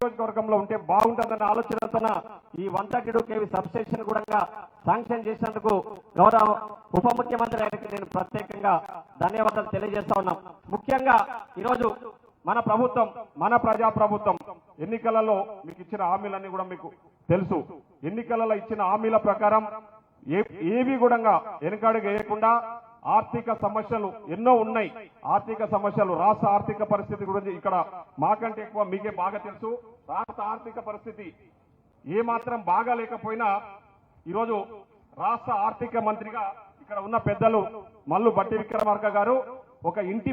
నియోజకవర్గంలో ఉంటే బాగుంటుందన్న ఆలోచనతో ఈ 132 kV సబ్స్టేషన్ కూడా శాంక్షన్ చేసినందుకు గౌరవ ఉప ముఖ్యమంత్రి గారికి నేను ప్రత్యేకంగా ధన్యవాదాలు తెలియజేస్తా ఉన్నాం. ముఖ్యంగా ఈరోజు మన ప్రభుత్వం, మన ప్రజా ప్రభుత్వం ఎన్నికలలో మీకు ఇచ్చిన హామీలన్నీ కూడా మీకు తెలుసు. ఎన్నికలలో ఇచ్చిన హామీల ప్రకారం ఏవి కూడా వెనుకడుగు వేయకుండా ఆర్థిక సమస్యలు ఎన్నో ఉన్నాయి. ఆర్థిక సమస్యలు, రాష్ట్ర ఆర్థిక పరిస్థితి గురించి ఇక్కడ మాకంటే ఎక్కువ మీకే బాగా తెలుసు. రాష్ట్ర ఆర్థిక పరిస్థితి ఏమాత్రం బాగా లేకపోయినా ఈరోజు రాష్ట్ర ఆర్థిక మంత్రిగా ఇక్కడ ఉన్న పెద్దలు మల్లు బట్టి విక్రమార్క గారు ఒక ఇంటి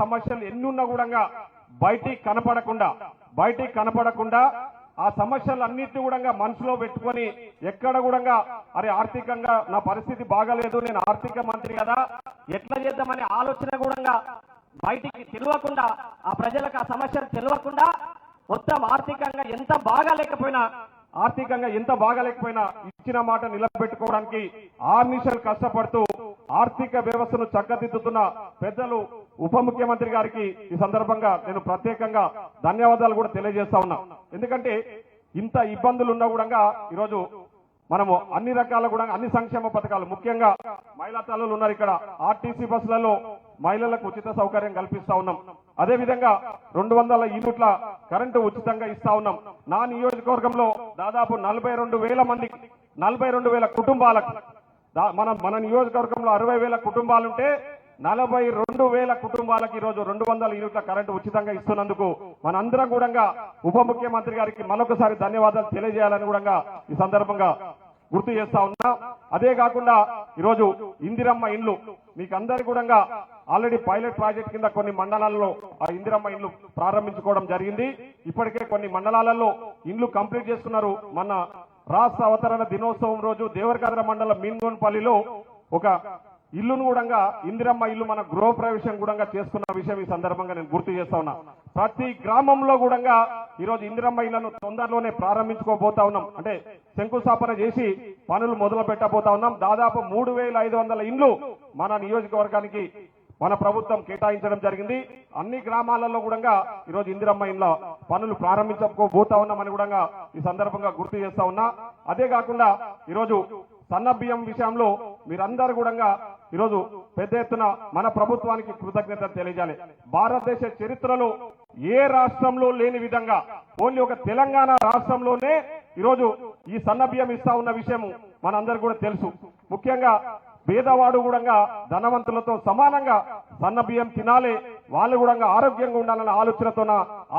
సమస్యలు ఎన్నున్నా కూడా బయటికి కనపడకుండా ఆ సమస్యలన్నింటినీ కూడా మనసులో పెట్టుకొని ఎక్కడ కూడా అరే ఆర్థికంగా నా పరిస్థితి బాగాలేదు, నేను ఆర్థిక మంత్రి కదా, ఎట్లా చేద్దామనే ఆలోచన కూడా బయటికి తెలియకుండా, ఆ ప్రజలకు ఆ సమస్యలు తెలియకుండా మొత్తం ఆర్థికంగా ఎంత బాగా లేకపోయినా ఇచ్చిన మాట నిలబెట్టుకోవడానికి ఆర్నిషలు కష్టపడుతూ ఆర్థిక వ్యవస్థను చక్కదిద్దుతున్న పెద్దలు ఉప ముఖ్యమంత్రి గారికి ఈ సందర్భంగా నేను ప్రత్యేకంగా ధన్యవాదాలు కూడా తెలియజేస్తా ఉన్నా. ఎందుకంటే ఇంత ఇబ్బందులు ఉన్నా కూడా ఈరోజు మనము అన్ని రకాల కూడా అన్ని సంక్షేమ పథకాలు, ముఖ్యంగా మహిళా తల్లులు ఉన్నారు ఇక్కడ, ఆర్టీసీ బస్సులలో మహిళలకు ఉచిత సౌకర్యం కల్పిస్తా ఉన్నాం. అదేవిధంగా 200 యూనిట్ల కరెంటు ఉచితంగా ఇస్తా ఉన్నాం. నా నియోజకవర్గంలో దాదాపు 42,000 కుటుంబాలకు, మన నియోజకవర్గంలో 60,000 కుటుంబాలుంటే 42,000 కుటుంబాలకు ఈరోజు 200 యూనిట్ల కరెంటు ఉచితంగా ఇస్తున్నందుకు మనందరం కూడా ఉప ముఖ్యమంత్రి గారికి మరొకసారి ధన్యవాదాలు తెలియజేయాలని కూడా ఈ సందర్భంగా గుర్తు చేస్తా ఉన్నా. అదే కాకుండా ఈరోజు ఇందిరమ్మ ఇండ్లు మీకు అందరికీ కూడా ఆల్రెడీ పైలట్ ప్రాజెక్ట్ కింద కొన్ని మండలాల్లో ఆ ఇందిరమ్మ ఇండ్లు ప్రారంభించుకోవడం జరిగింది. ఇప్పటికే కొన్ని మండలాలలో ఇండ్లు కంప్లీట్ చేసుకున్నారు. మన రాష్ట్ర అవతరణ దినోత్సవం రోజు దేవరకద్ర మండలం మీన్గోన్పల్లిలో ఒక ఇల్లును కూడా ఇందిరమ్మ ఇల్లు మన గృహ ప్రవేశం కూడా చేసుకున్న విషయం ఈ సందర్భంగా నేను గుర్తు చేస్తా ఉన్నా. ప్రతి గ్రామంలో కూడా ఈరోజు ఇందిరమ్మ ఇళ్లను తొందరలోనే ప్రారంభించుకోబోతా ఉన్నాం. అంటే శంకుస్థాపన చేసి పనులు మొదలు పెట్టబోతా ఉన్నాం. దాదాపు 3,500 ఇండ్లు మన నియోజకవర్గానికి మన ప్రభుత్వం కేటాయించడం జరిగింది. అన్ని గ్రామాలలో కూడా ఈరోజు ఇందిరమ్మ ఇండ్ల పనులు ప్రారంభించబోతా ఉన్నామని కూడా ఈ సందర్భంగా గుర్తు చేస్తా ఉన్నా. అదే కాకుండా ఈరోజు సన్న బియ్యం విషయంలో మీరందరూ కూడా ఈరోజు పెద్ద ఎత్తున మన ప్రభుత్వానికి కృతజ్ఞతలు తెలియజేయాలి. భారతదేశ చరిత్రలో ఏ రాష్ట్రంలో లేని విధంగా ఓన్లీ ఒక తెలంగాణ రాష్ట్రంలోనే ఈరోజు ఈ సన్న బియ్యం ఇస్తా ఉన్న విషయం మనందరూ కూడా తెలుసు. ముఖ్యంగా పేదవాడు కూడా ధనవంతులతో సమానంగా సన్న బియ్యం తినాలి, వాళ్ళు కూడా ఆరోగ్యంగా ఉండాలన్న ఆలోచనతోన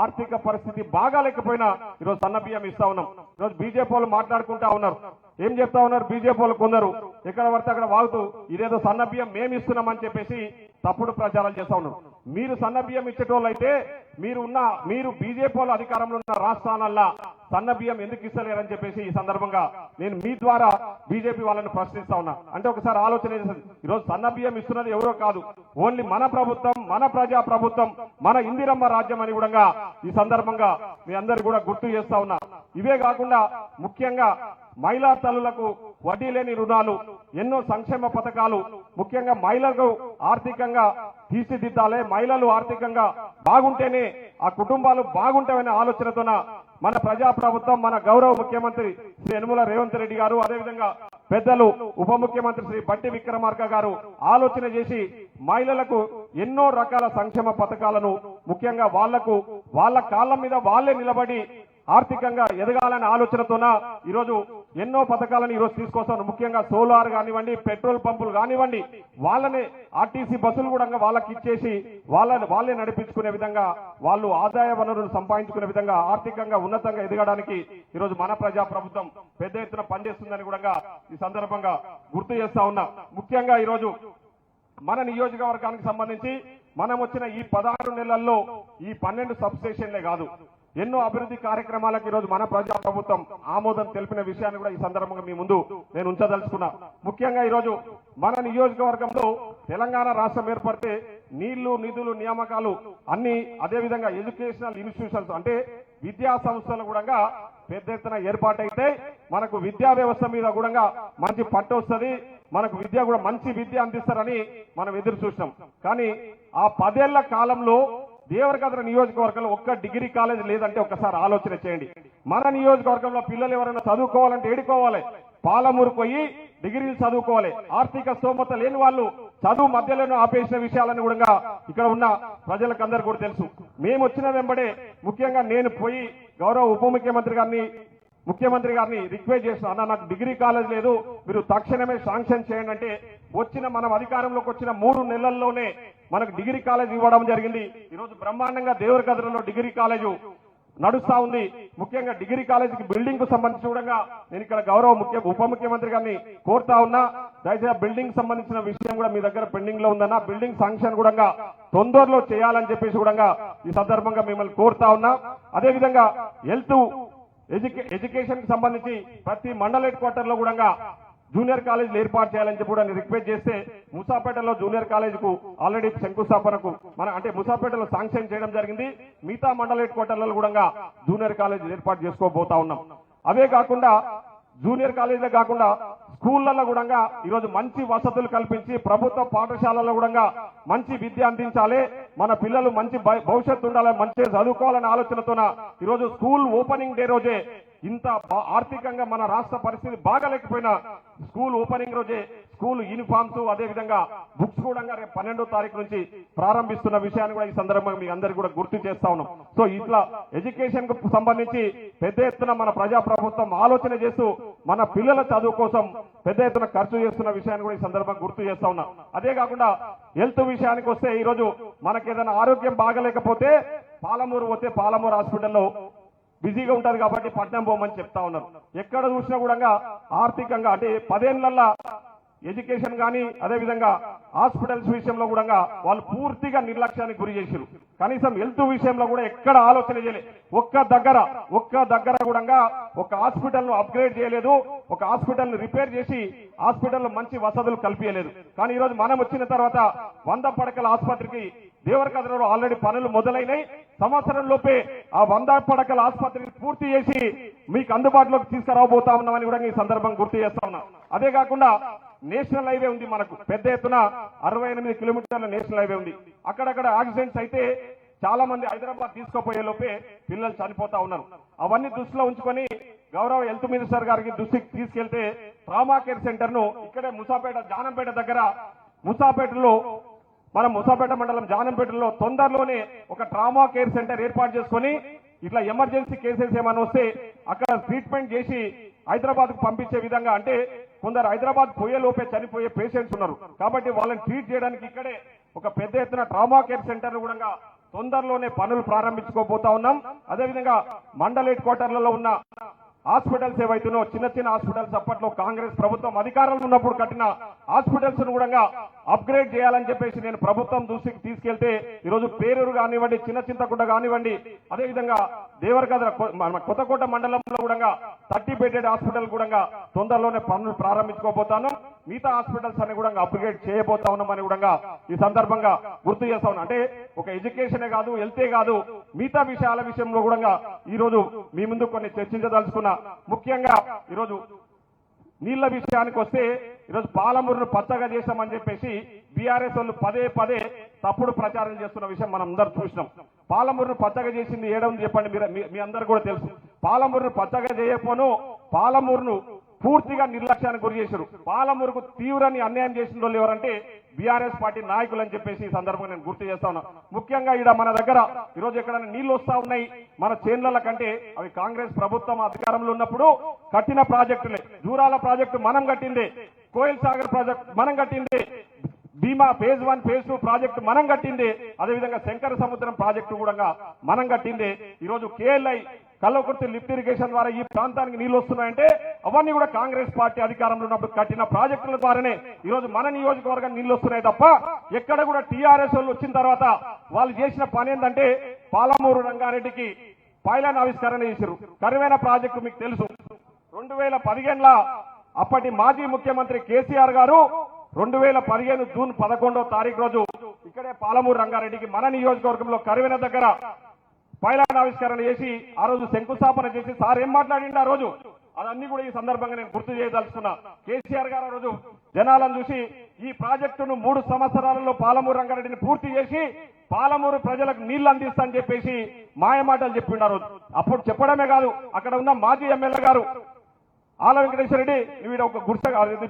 ఆర్థిక పరిస్థితి బాగా లేకపోయినా ఈరోజు సన్న బియ్యం ఇస్తా ఉన్నాం. ఈరోజు బీజేపీ వాళ్ళు మాట్లాడుకుంటా ఉన్నారు. ఏం చెప్తా ఉన్నారు బీజేపీ వాళ్ళు? కొందరు ఎక్కడ పడితే అక్కడ వాగుతూ ఇదేదో సన్న బియ్యం మేము ఇస్తున్నామని చెప్పేసి తప్పుడు ప్రచారాలు చేస్తా ఉన్నారు. మీరు సన్న బియ్యం ఇచ్చేటోళ్ళు అయితే మీరు బీజేపీ వాళ్ళు అధికారంలో ఉన్న రాష్ట్రాలల్లా సన్న బియ్యం ఎందుకు ఇస్తలేరని చెప్పేసి ఈ సందర్భంగా నేను మీ ద్వారా బీజేపీ వాళ్ళని ప్రశ్నిస్తా ఉన్నా. అంటే ఒకసారి ఆలోచన చేసేది, ఈరోజు సన్న బియ్యం ఇస్తున్నది ఎవరో కాదు, ఓన్లీ మన ప్రభుత్వం, మన ప్రజా ప్రభుత్వం, మన ఇందిరమ్మ రాజ్యం అని కూడా ఈ సందర్భంగా మీ అందరు కూడా గుర్తు చేస్తా ఉన్నా. ఇవే కాకుండా ముఖ్యంగా మహిళా తల్లులకు వడ్డీ లేని రుణాలు, ఎన్నో సంక్షేమ పథకాలు, ముఖ్యంగా మహిళలకు ఆర్థికంగా తీర్చిదిద్దాలి, మహిళలు ఆర్థికంగా బాగుంటేనే ఆ కుటుంబాలు బాగుంటాయనే ఆలోచనతోన మన ప్రజా ప్రభుత్వం, మన గౌరవ ముఖ్యమంత్రి శ్రీ యనమల రేవంత్ రెడ్డి గారు, అదేవిధంగా పెద్దలు ఉప ముఖ్యమంత్రి శ్రీ బట్టి విక్రమార్క గారు ఆలోచన చేసి మహిళలకు ఎన్నో రకాల సంక్షేమ పథకాలను, ముఖ్యంగా వాళ్ళ కాళ్ళ మీద వాళ్ళే నిలబడి ఆర్థికంగా ఎదగాలనే ఆలోచనతోన ఈరోజు ఎన్నో పథకాలను ఈరోజు తీసుకొస్తాను. ముఖ్యంగా సోలార్ కానివ్వండి, పెట్రోల్ పంపులు కానివ్వండి, వాళ్ళనే ఆర్టీసీ బస్సులు కూడా వాళ్ళకి ఇచ్చేసి వాళ్ళే నడిపించుకునే విధంగా, వాళ్ళు ఆదాయ వనరులు సంపాదించుకునే విధంగా ఆర్థికంగా ఉన్నతంగా ఎదగడానికి ఈరోజు మన ప్రజా ప్రభుత్వం పెద్ద ఎత్తున పనిచేస్తుందని కూడా ఈ సందర్భంగా గుర్తు చేస్తా ఉన్నా. ముఖ్యంగా ఈరోజు మన నియోజకవర్గానికి సంబంధించి మనం వచ్చిన ఈ 16 నెలల్లో ఈ 12 సబ్స్టేషన్లే కాదు, ఎన్నో అభివృద్ధి కార్యక్రమాలకు ఈరోజు మన ప్రజా ప్రభుత్వం ఆమోదం తెలిపిన విషయాన్ని కూడా ఈ సందర్భంగా మీ ముందు నేను ఉంచదలుచుకున్నా. ముఖ్యంగా ఈరోజు మన నియోజకవర్గంలో తెలంగాణ రాష్ట్రం ఏర్పడితే నీళ్లు, నిధులు, నియామకాలు అన్ని, అదేవిధంగా ఎడ్యుకేషనల్ ఇన్స్టిట్యూషన్స్ అంటే విద్యా సంస్థలు కూడా పెద్ద ఎత్తున ఏర్పాటైతే మనకు విద్యా వ్యవస్థ మీద కూడా మంచి పట్టు వస్తుంది, మనకు విద్య కూడా మంచి విద్య అందిస్తారని మనం ఎదురు చూసినాం. కానీ ఆ 10 ఏళ్ల కాలంలో దేవరకద్ర నియోజకవర్గంలో ఒక్క డిగ్రీ కాలేజ్ లేదంటే ఒక్కసారి ఆలోచన చేయండి. మన నియోజకవర్గంలో పిల్లలు ఎవరైనా చదువుకోవాలంటే ఏడుకోవాలి, పాలమూరు పోయి డిగ్రీలు చదువుకోవాలి. ఆర్థిక స్తోమత లేని వాళ్ళు చదువు మధ్యలోనే ఆపేసిన విషయాలను కూడా ఇక్కడ ఉన్న ప్రజలకందరూ కూడా తెలుసు. మేము వచ్చిన వెంబడే ముఖ్యంగా నేను పోయి గౌరవ ఉప ముఖ్యమంత్రి గారిని రిక్వెస్ట్ చేసిన, అన్న నాకు డిగ్రీ కాలేజ్ లేదు, మీరు తక్షణమే శాంక్షన్ చేయండి అంటే మనం అధికారంలోకి వచ్చిన 3 నెలల్లోనే మనకు డిగ్రీ కాలేజ్ ఇవ్వడం జరిగింది. ఈరోజు బ్రహ్మాండంగా దేవరకద్రలో డిగ్రీ కాలేజు నడుస్తా ఉంది. ముఖ్యంగా డిగ్రీ కాలేజీకి బిల్డింగ్ కు సంబంధించి కూడా నేను ఇక్కడ గౌరవ ఉప ముఖ్యమంత్రి గారిని కోరుతా ఉన్నా, దయచేసి బిల్డింగ్ సంబంధించిన విషయం కూడా మీ దగ్గర పెండింగ్ లో ఉందన్న, బిల్డింగ్ శాంక్షన్ కూడా తొందరలో చేయాలని చెప్పేసి కూడా ఈ సందర్భంగా మిమ్మల్ని కోరుతా ఉన్నా. అదేవిధంగా హెల్త్ ఎడ్యుకేషన్ కి సంబంధించి ప్రతి మండల హెడ్ క్వార్టర్ లో కూడా జూనియర్ కాలేజీలు ఏర్పాటు చేయాలని చెప్పి కూడా రిక్వెస్ట్ చేస్తే ముసాపేటలో జూనియర్ కాలేజీకు ఆల్రెడీ శంకుస్థాపనకు అంటే ముసాపేటలో శాంక్షన్ చేయడం జరిగింది. మిగతా మండల హెడ్ క్వార్టర్లలో కూడా జూనియర్ కాలేజీలు ఏర్పాటు చేసుకోబోతా ఉన్నాం. అవే కాకుండా జూనియర్ కాలేజీలే కాకుండా స్కూళ్లలో కూడా ఈరోజు మంచి వసతులు కల్పించి ప్రభుత్వ పాఠశాలలో కూడా మంచి విద్య అందించాలి, మన పిల్లలు మంచి భవిష్యత్తు ఉండాలని, మంచిగా చదువుకోవాలనే ఆలోచనతోన ఈరోజు స్కూల్ ఓపెనింగ్ డే రోజే ఇంత ఆర్థికంగా మన రాష్ట్ర పరిస్థితి బాగాలేకపోయినా స్కూల్ ఓపెనింగ్ రోజే స్కూల్ యూనిఫామ్స్ అదేవిధంగా బుక్స్ కూడా రేపు 12వ తారీఖు నుంచి ప్రారంభిస్తున్న విషయాన్ని కూడా ఈ సందర్భంగా మీ అందరికీ కూడా గుర్తు చేస్తా ఉన్నాం. సో ఇట్లా ఎడ్యుకేషన్ కు సంబంధించి పెద్ద ఎత్తున మన ప్రజా ప్రభుత్వం ఆలోచన చేస్తూ మన పిల్లల చదువు కోసం పెద్ద ఎత్తున ఖర్చు చేస్తున్న విషయాన్ని కూడా ఈ సందర్భంగా గుర్తు చేస్తా ఉన్నాం. అదే కాకుండా హెల్త్ విషయానికి వస్తే ఈరోజు మనకి ఏదైనా ఆరోగ్యం బాగలేకపోతే పాలమూరు పోతే పాలమూరు హాస్పిటల్లో బిజీగా ఉంటారు కాబట్టి పట్నం పోమని చెప్తా ఉన్నారు. ఎక్కడ చూసినా కూడా ఆర్థికంగా అంటే 10 ఏళ్లలో ఎడ్యుకేషన్ కానీ అదేవిధంగా హాస్పిటల్స్ విషయంలో కూడా వాళ్ళు పూర్తిగా నిర్లక్ష్యానికి గురి చేశారు. కనీసం హెల్త్ విషయంలో కూడా ఎక్కడ ఆలోచన చేయలేదు. ఒక్క దగ్గర కూడా ఒక హాస్పిటల్ ను అప్గ్రేడ్ చేయలేదు, ఒక హాస్పిటల్ ను రిపేర్ చేసి హాస్పిటల్లో మంచి వసతులు కల్పించలేదు. కానీ ఈరోజు మనం వచ్చిన తర్వాత 100 పడకల ఆసుపత్రికి దేవరకద్రలో ఆల్రెడీ పనులు మొదలైనాయి. సంవత్సరం లోపే ఆ 100 పడకల ఆసుపత్రిని పూర్తి చేసి మీకు అందుబాటులోకి తీసుకురాబోతా ఉన్నామని కూడా ఈ సందర్భంగా గుర్తు చేస్తా ఉన్నా. అదే కాకుండా నేషనల్ హైవే ఉంది, మనకు పెద్ద ఎత్తున 68 కిలోమీటర్ల నేషనల్ హైవే ఉంది. అక్కడక్కడ యాక్సిడెంట్స్ అయితే చాలా మంది హైదరాబాద్ తీసుకుపోయే లోపే పిల్లలు చనిపోతా ఉన్నారు. అవన్నీ దృష్టిలో ఉంచుకొని గౌరవ హెల్త్ మినిస్టర్ గారికి దృష్టికి తీసుకెళ్తే ట్రామా కేర్ సెంటర్ ను ఇక్కడే జానంపేట దగ్గర ముసాపేట మండలం జానంపేటలో తొందరలోనే ఒక ట్రామా కేర్ సెంటర్ ఏర్పాటు చేసుకుని ఇట్లా ఎమర్జెన్సీ కేసెస్ ఏమైనా వస్తే అక్కడ ట్రీట్మెంట్ చేసి హైదరాబాద్ కు పంపించే విధంగా, అంటే కొందరు హైదరాబాద్ పోయే లోపే చనిపోయే పేషెంట్స్ ఉన్నారు కాబట్టి వాళ్ళని ట్రీట్ చేయడానికి ఇక్కడే ఒక పెద్ద ఎత్తున ట్రామా కేర్ సెంటర్ కూడా తొందరలోనే పనులు ప్రారంభించుకోబోతా ఉన్నాం. అదేవిధంగా మండల హెడ్ క్వార్టర్లలో ఉన్న హాస్పిటల్స్ ఏవైతున్నాయో చిన్న హాస్పిటల్స్ అప్పట్లో కాంగ్రెస్ ప్రభుత్వం అధికారంలో ఉన్నప్పుడు కట్టిన హాస్పిటల్స్ ను కూడా అప్గ్రేడ్ చేయాలని చెప్పేసి నేను ప్రభుత్వం దృష్టికి తీసుకెళ్తే ఈరోజు పేరూరు కానివ్వండి, చింతకుంట కానివ్వండి, అదేవిధంగా దేవరకద్ర కొత్తకోట మండలంలో కూడా 30 బెడెడ్ హాస్పిటల్ కూడా తొందరలోనే పనులు ప్రారంభించుకోబోతాను. మిగతా హాస్పిటల్స్ అన్ని కూడా అప్గ్రేడ్ చేయబోతా ఉన్నామని కూడా ఈ సందర్భంగా గుర్తు చేస్తా ఉన్నా. అంటే ఒక ఎడ్యుకేషనే కాదు, హెల్తే కాదు, మిగతా విషయాల విషయంలో కూడా ఈ రోజు మీ ముందు కొన్ని చర్చించదలుచుకున్నా. ముఖ్యంగా ఈరోజు నీళ్ల విషయానికి వస్తే ఈరోజు పాలమూరును పచ్చగా చేశామని చెప్పేసి బీఆర్ఎస్ వాళ్ళు పదే తప్పుడు ప్రచారం చేస్తున్న విషయం మనం అందరూ చూసినాం. పాలమూరును పచ్చగా చేసింది ఏడవుంది చెప్పండి, మీ అందరు కూడా తెలుసు. పాలమూరును పచ్చగా చేయకపోను పాలమూరును పూర్తిగా నిర్లక్ష్యానికి గురి చేశారు. పాలమూరుకు తీవ్రని అన్యాయం చేసిన వాళ్ళు ఎవరంటే బీఆర్ఎస్ పార్టీ నాయకులు అని చెప్పేసి ఈ సందర్భంగా నేను గుర్తు చేస్తా ఉన్నా. ముఖ్యంగా ఇక్కడ మన దగ్గర ఈరోజు ఎక్కడైనా నీళ్లు వస్తా ఉన్నాయి మన చేన్ల కంటే అవి కాంగ్రెస్ ప్రభుత్వం అధికారంలో ఉన్నప్పుడు కట్టిన ప్రాజెక్టులే. జూరాల ప్రాజెక్టు మనం కట్టిందే, కోయిల్ సాగర్ ప్రాజెక్టు మనం కట్టిందే, భీమా ఫేజ్ 1 ఫేజ్ 2 ప్రాజెక్టు మనం కట్టిందే, అదేవిధంగా శంకర సముద్రం ప్రాజెక్టు కూడా మనం కట్టిందే. ఈరోజు కేఎల్ఐ కల్వకుర్తి లిఫ్ట్ ఇరిగేషన్ ద్వారా ఈ ప్రాంతానికి నీళ్లు వస్తున్నాయంటే అవన్నీ కూడా కాంగ్రెస్ పార్టీ అధికారంలో ఉన్నప్పుడు కట్టిన ప్రాజెక్టుల ద్వారానే ఈరోజు మన నియోజకవర్గం నీళ్లు వస్తున్నాయి తప్ప ఎక్కడ కూడా టీఆర్ఎస్ వాళ్ళు వచ్చిన తర్వాత వాళ్ళు చేసిన పని ఏంటంటే పాలమూరు రంగారెడ్డికి పైలాన్ ఆవిష్కరణ చేశారు. కరువైన ప్రాజెక్టు మీకు తెలుసు. 2015లో అప్పటి మాజీ ముఖ్యమంత్రి కేసీఆర్ గారు 2015 జూన్ 11వ తారీఖు రోజు ఇక్కడే పాలమూరు రంగారెడ్డికి మన నియోజకవర్గంలో కరువైన దగ్గర పైలాన్ ఆవిష్కరణ చేసి ఆ రోజు శంకుస్థాపన చేసి సార్ ఏం మాట్లాడిండు అదన్నీ కూడా ఈ సందర్భంగా నేను గుర్తు చేయదలుచుకున్నా. కేసీఆర్ గారు ఆ రోజు జనాలను చూసి ఈ ప్రాజెక్టును 3 సంవత్సరాలలో పాలమూరు రంగారెడ్డిని పూర్తి చేసి పాలమూరు ప్రజలకు నీళ్లు అందిస్తా అని చెప్పేసి మాయమాటలు చెప్పిండారు. అప్పుడు చెప్పడమే కాదు, అక్కడ ఉన్న మాజీ ఎమ్మెల్యే గారు ఆల వెంకటేశ్వర రెడ్డి, నువ్వు ఒక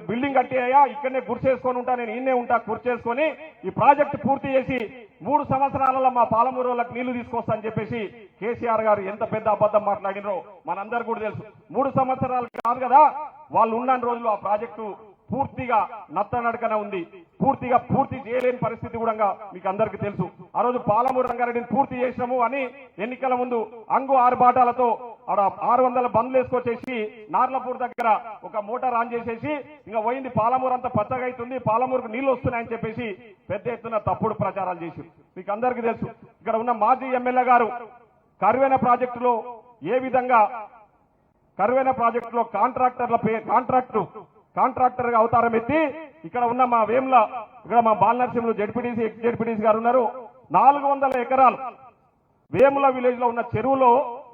బిల్డింగ్ కట్టేయ్యా, ఇక్కడనే గుర్చేసుకొని ఉంటా, నేను ఈయనే ఉంటా, గుర్చేసుకొని ఈ ప్రాజెక్టు పూర్తి చేసి 3 సంవత్సరాలలో మా పాలమూరు వాళ్ళకి నీళ్లు తీసుకొస్తా అని చెప్పేసి కేసీఆర్ గారు ఎంత పెద్ద అబద్ధం మాట్లాడినో మనందరూ కూడా తెలుసు. 3 సంవత్సరాలు కాదు కదా, వాళ్ళు ఉన్న రోజులు ఆ ప్రాజెక్టు పూర్తిగా నత్తనడకన ఉంది. పూర్తి చేయలేని పరిస్థితి కూడా మీకు అందరికీ తెలుసు. ఆ రోజు పాలమూరు రంగారెడ్డిని పూర్తి చేసినాము అని ఎన్నికల ముందు అంగు 6 బాటాలతో ఆడ 600 బండ్లు వేసుకొచ్చేసి నార్లపూర్ దగ్గర ఒక మోటార్ ఆన్ చేసేసి ఇంకా పోయింది, పాలమూరు అంతా పచ్చగా అవుతుంది, పాలమూరుకు నీళ్లు వస్తున్నాయని చెప్పేసి పెద్ద ఎత్తున తప్పుడు ప్రచారాలు చేసి మీకు అందరికీ తెలుసు. ఇక్కడ ఉన్న మాజీ ఎమ్మెల్యే గారు కరువెన ప్రాజెక్టులో ఏ విధంగా కరువెన ప్రాజెక్టులో కాంట్రాక్టర్ గా అవతారం ఎత్తి ఇక్కడ ఉన్న మా వేముల, ఇక్కడ మా బాలనరసింహులు జడ్పీటీసీ ఎక్స్ జడ్పీటీసీ గారు ఉన్నారు. 400 ఎకరాలు వేముల విలేజ్ లో ఉన్న చెరువులో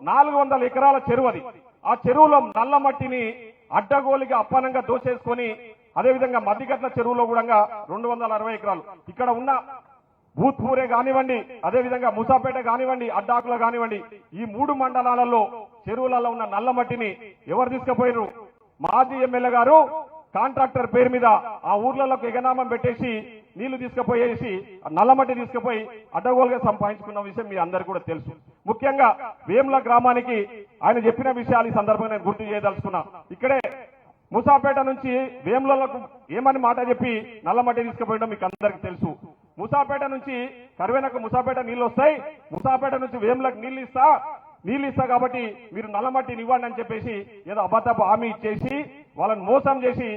400 ఎకరాల చెరువు అది. ఆ చెరువులో నల్ల మట్టిని అడ్డగోలిగా అప్పనంగా దోచేసుకొని అదేవిధంగా మధ్యగట్ల చెరువులో కూడా 260 ఎకరాలు ఇక్కడ ఉన్న భూత్పూరే కానివ్వండి, అదేవిధంగా ముసాపేట కానివ్వండి, అడ్డాకుల కానివ్వండి, ఈ 3 మండలాలలో చెరువులలో ఉన్న నల్ల మట్టిని ఎవరు తీసుకుపోయారు? మాజీ ఎమ్మెల్యే గారు కాంట్రాక్టర్ పేరు మీద ఆ ఊర్లలోకి ఎగనామం పెట్టేసి నీళ్లు తీసుకుపోయేసి నల్లమట్టి తీసుకుపోయి అడ్డగోలుగా సంపాదించుకున్న విషయం మీ అందరికీ కూడా తెలుసు. ముఖ్యంగా వేముల గ్రామానికి ఆయన చెప్పిన విషయాలు ఈ సందర్భంగా నేను గుర్తు చేయదలుచుకున్నా. ఇక్కడే ముసాపేట నుంచి వేములకు ఏమని మాట చెప్పి నల్లమట్టి తీసుకుపోయడం మీకు అందరికీ తెలుసు. ముసాపేట నుంచి కరువెనకు ముసాపేట నీళ్లు వస్తాయి, ముసాపేట నుంచి వేములకు నీళ్లు ఇస్తా కాబట్టి మీరు నల్లమట్టిని ఇవ్వండి అని చెప్పేసి ఏదో అబద్ధపు హామీ ఇచ్చేసి వాళ్ళని మోసం చేసి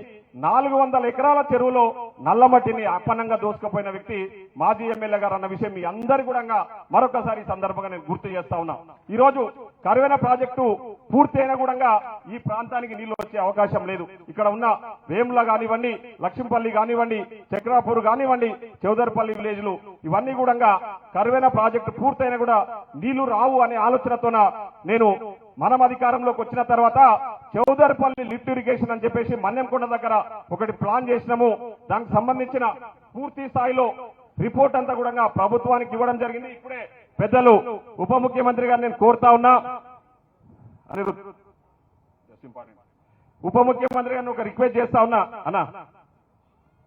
400 ఎకరాల చెరువులో నల్లమట్టిని అప్పనంగా దోసుకుపోయిన వ్యక్తి మాజీ ఎమ్మెల్యే గారు అన్న విషయం మీ అందరి కూడా మరొకసారి సందర్భంగా నేను గుర్తు చేస్తా ఉన్నా. ఈ రోజు కరువెన ప్రాజెక్టు పూర్తయినా కూడా ఈ ప్రాంతానికి నీళ్లు వచ్చే అవకాశం లేదు. ఇక్కడ ఉన్న వేముల కానివ్వండి, లక్ష్మీపల్లి కానివ్వండి, చక్రాపూర్ కానివ్వండి, చౌదరిపల్లి విలేజ్లు ఇవన్నీ కూడా కరువెన ప్రాజెక్టు పూర్తయినా కూడా నీళ్లు రావు అనే ఆలోచనతోన నేను మనం అధికారంలోకి వచ్చిన తర్వాత చౌదరిపల్లి లిఫ్ట్ ఇరిగేషన్ అని చెప్పేసి మన్నెంకొండ దగ్గర ఒకటి ప్లాన్ చేసినాము. దానికి సంబంధించిన పూర్తి స్థాయిలో రిపోర్ట్ అంతా కూడా ప్రభుత్వానికి ఇవ్వడం జరిగింది. ఇప్పుడే పెద్దలు ఉప ముఖ్యమంత్రి గారు నేను కోరుతా ఉన్నా, ఉప ముఖ్యమంత్రి గారిని ఒక రిక్వెస్ట్ చేస్తా ఉన్నా. అన్నా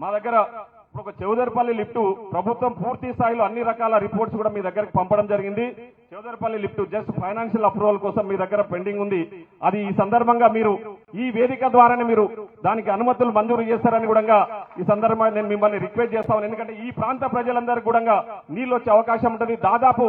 మా దగ్గర ఇప్పుడు ఒక చౌదరిపల్లి లిఫ్ట్ ప్రభుత్వం పూర్తి స్థాయిలో అన్ని రకాల రిపోర్ట్స్ కూడా మీ దగ్గరకు పంపడం జరిగింది. Chowdaripalli lift just financial approval కోసం మీ దగ్గర పెండింగ్ ఉంది. అది ఈ సందర్భంగా మీరు ఈ వేదిక ద్వారానే మీరు దానికి అనుమతులు మంజూరు చేస్తారని కూడా ఈ సందర్భంగా నేను మిమ్మల్ని రిక్వెస్ట్ చేస్తాను. ఎందుకంటే ఈ ప్రాంత ప్రజలందరికీ కూడా నీళ్లు వచ్చే అవకాశం ఉంటుంది. దాదాపు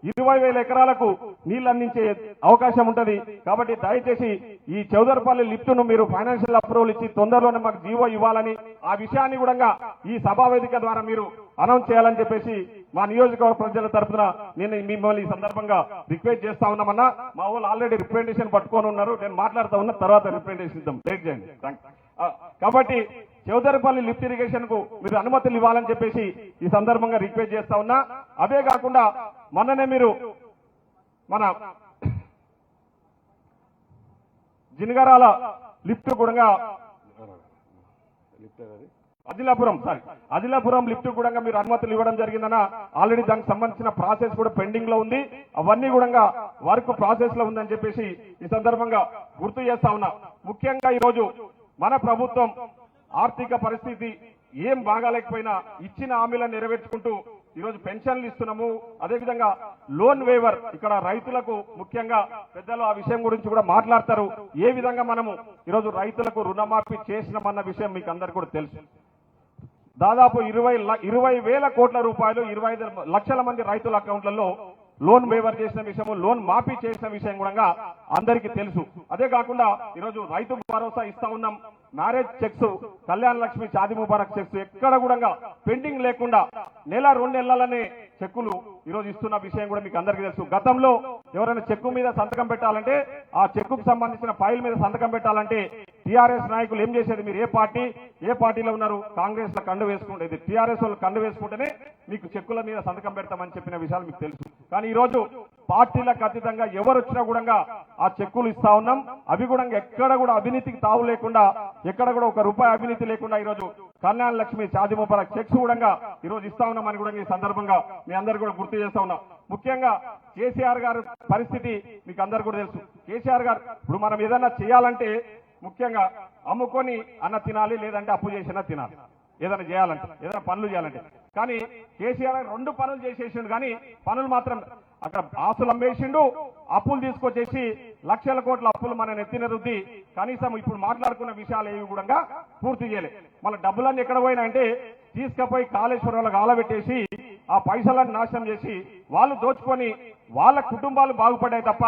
20,000 ఎకరాలకు నీళ్లు అందించే అవకాశం ఉంటుంది. కాబట్టి దయచేసి ఈ చౌదరిపల్లి లిఫ్ట్ ను మీరు ఫైనాన్షియల్ అప్రూవల్ ఇచ్చి తొందరలోనే మాకు జీవో ఇవ్వాలని, ఆ విషయాన్ని కూడా ఈ సభా వేదిక ద్వారా మీరు అనౌన్స్ చేయాలని చెప్పేసి మా నియోజకవర్గ ప్రజల తరఫున నేను మిమ్మల్ని ఈ సందర్భంగా రిక్వెస్ట్ చేస్తా ఉన్నామన్నా. మా వాళ్ళు ఆల్రెడీ రిప్రజెంటేషన్ పట్టుకొని ఉన్నారు, నేను మాట్లాడుతూ ఉన్నా, తర్వాత రిప్రజెంటేషన్ ఇద్దాం. బ్రేక్ చేయండి. కాబట్టి చౌదరిపల్లి లిఫ్ట్ ఇరిగేషన్ కు మీరు అనుమతులు ఇవ్వాలని చెప్పేసి ఈ సందర్భంగా రిక్వెస్ట్ చేస్తా ఉన్నా. అవే కాకుండా మొన్ననే మీరు మన జినగరాల లిఫ్ట్ కూడా అదిలాపురం లిఫ్ట్ కూడా మీరు అనుమతులు ఇవ్వడం జరిగిందన్న. ఆల్రెడీ దానికి సంబంధించిన ప్రాసెస్ కూడా పెండింగ్ లో ఉంది. అవన్నీ కూడా వర్క్ ప్రాసెస్ లో ఉందని చెప్పేసి ఈ సందర్భంగా గుర్తు చేస్తా ఉన్నా. ముఖ్యంగా ఈరోజు మన ప్రభుత్వం ఆర్థిక పరిస్థితి ఏం బాగాలేకపోయినా ఇచ్చిన హామీలను నెరవేర్చుకుంటూ ఈరోజు పెన్షన్లు ఇస్తున్నాము. అదేవిధంగా లోన్ వేవర్ ఇక్కడ రైతులకు ముఖ్యంగా పెద్దలు ఆ విషయం గురించి కూడా మాట్లాడతారు. ఏ విధంగా మనము ఈరోజు రైతులకు రుణమాఫీ చేసినామన్న విషయం మీకు అందరికీ కూడా తెలుసు. దాదాపు 20,000 కోట్ల రూపాయలు 25 లక్షల మంది రైతుల అకౌంట్లలో లోన్ వేవర్ చేసిన విషయము, లోన్ మాఫీ చేసిన విషయం కూడా అందరికీ తెలుసు. అదే కాకుండా ఈరోజు రైతు భరోసా ఇస్తా ఉన్నాం. Marriage checks, Kalyana Lakshmi, Shaadi Mubarak checks ఎక్కడ కూడా పెండింగ్ లేకుండా 1-2 నెలలనే చెక్కులు ఈరోజు ఇస్తున్న విషయం కూడా మీకు అందరికీ తెలుసు. గతంలో ఎవరైనా చెక్కు మీద సంతకం పెట్టాలంటే ఆ చెక్కుకు సంబంధించిన ఫైల్ మీద సంతకం పెట్టాలంటే టీఆర్ఎస్ నాయకులు ఏం చేసేది, మీరు ఏ పార్టీలో ఉన్నారు, కాంగ్రెస్ లో కండు వేసుకుంటేది, టీఆర్ఎస్ వాళ్ళు కండు వేసుకుంటేనే మీకు చెక్కుల మీద సంతకం పెడతామని చెప్పిన విషయాలు మీకు తెలుసు. కానీ ఈ రోజు పార్టీలకు అతీతంగా ఎవరు వచ్చినా కూడా ఆ చెక్కులు ఇస్తా ఉన్నాం. అవి కూడా ఎక్కడ కూడా అవినీతికి తావు లేకుండా, ఎక్కడ కూడా ఒక రూపాయి అవినీతి లేకుండా ఈరోజు కళ్యాణ లక్ష్మి షాదీ ముబారక్ చెక్స్ కూడా ఈరోజు ఇస్తా ఉన్నామని కూడా ఈ సందర్భంగా మీ అందరు కూడా గుర్తు చేస్తా ఉన్నాం. ముఖ్యంగా కేసీఆర్ గారు పరిస్థితి మీకు అందరు కూడా తెలుసు. కేసీఆర్ గారు ఇప్పుడు మనం ఏదన్నా చేయాలంటే ముఖ్యంగా అమ్ముకొని అన్న తినాలి, లేదంటే అప్పు చేసినా తినాలి. ఏదైనా చేయాలంటే, ఏదైనా పనులు చేయాలంటే. కానీ కేసీఆర్ 2 పనులు చేసేసిండు, కానీ పనులు మాత్రం అక్కడ ఆస్తులు అమ్మేసిండు, అప్పులు తీసుకొచ్చేసి లక్షల కోట్ల అప్పులు మన నెత్తిన రుద్ది కనీసం ఇప్పుడు మాట్లాడుకున్న విషయాలు ఏవి కూడా పూర్తి చేయలే. మన డబ్బులన్నీ ఎక్కడ పోయినా అంటే తీసుకుపోయి కాళేశ్వరంలో గాలబెట్టేసి ఆ పైసలను నాశనం చేసి వాళ్ళు దోచుకొని వాళ్ళ కుటుంబాలు బాగుపడ్డాయి తప్ప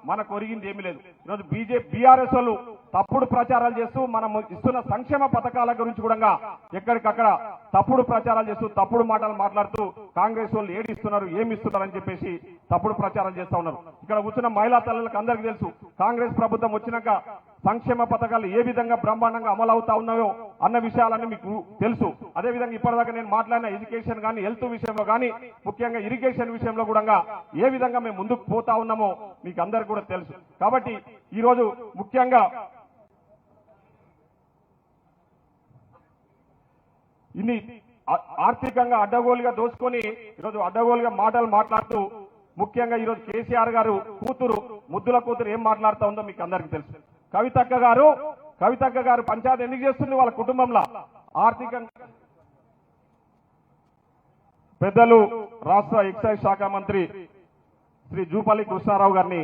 మనకు ఒరిగింది ఏమీ లేదు. ఈరోజు బీఆర్ఎస్ వాళ్ళు తప్పుడు ప్రచారాలు చేస్తూ మనం ఇస్తున్న సంక్షేమ పథకాల గురించి కూడా ఎక్కడికక్కడ తప్పుడు ప్రచారాలు చేస్తూ తప్పుడు మాటలు మాట్లాడుతూ కాంగ్రెస్ వాళ్ళు ఏమిస్తున్నారు అని చెప్పేసి తప్పుడు ప్రచారం చేస్తా ఉన్నారు. ఇక్కడ కూర్చున్న మహిళా తల్లులకు అందరికీ తెలుసు, కాంగ్రెస్ ప్రభుత్వం వచ్చినాక సంక్షేమ పథకాలు ఏ విధంగా బ్రహ్మాండంగా అమలు అవుతా ఉన్నాయో అన్న విషయాలన్నీ మీకు తెలుసు. అదేవిధంగా ఇప్పటిదాకా నేను మాట్లాడిన ఎడ్యుకేషన్ కానీ, హెల్త్ విషయంలో కానీ, ముఖ్యంగా ఇరిగేషన్ విషయంలో కూడా ఏ విధంగా మేము ముందుకు పోతా ఉన్నామో మీకు అందరికీ కూడా తెలుసు. కాబట్టి ఈరోజు ముఖ్యంగా ఇన్ని ఆర్థికంగా అడ్డగోలుగా దోచుకొని ఈరోజు అడ్డగోలుగా మాటలు మాట్లాడుతూ ముఖ్యంగా ఈరోజు కేసీఆర్ గారు కూతురు, ముద్దుల కూతురు ఏం మాట్లాడుతూ ఉందో మీకు అందరికీ తెలుసు. కవితక్క గారు పంచాయతీ ఎందుకు చేస్తుంది వాళ్ళ కుటుంబంలో ఆర్థికంగా. పెద్దలు రాష్ట్ర ఎక్సైజ్ శాఖ మంత్రి శ్రీ జూపల్లి కృష్ణారావు గారిని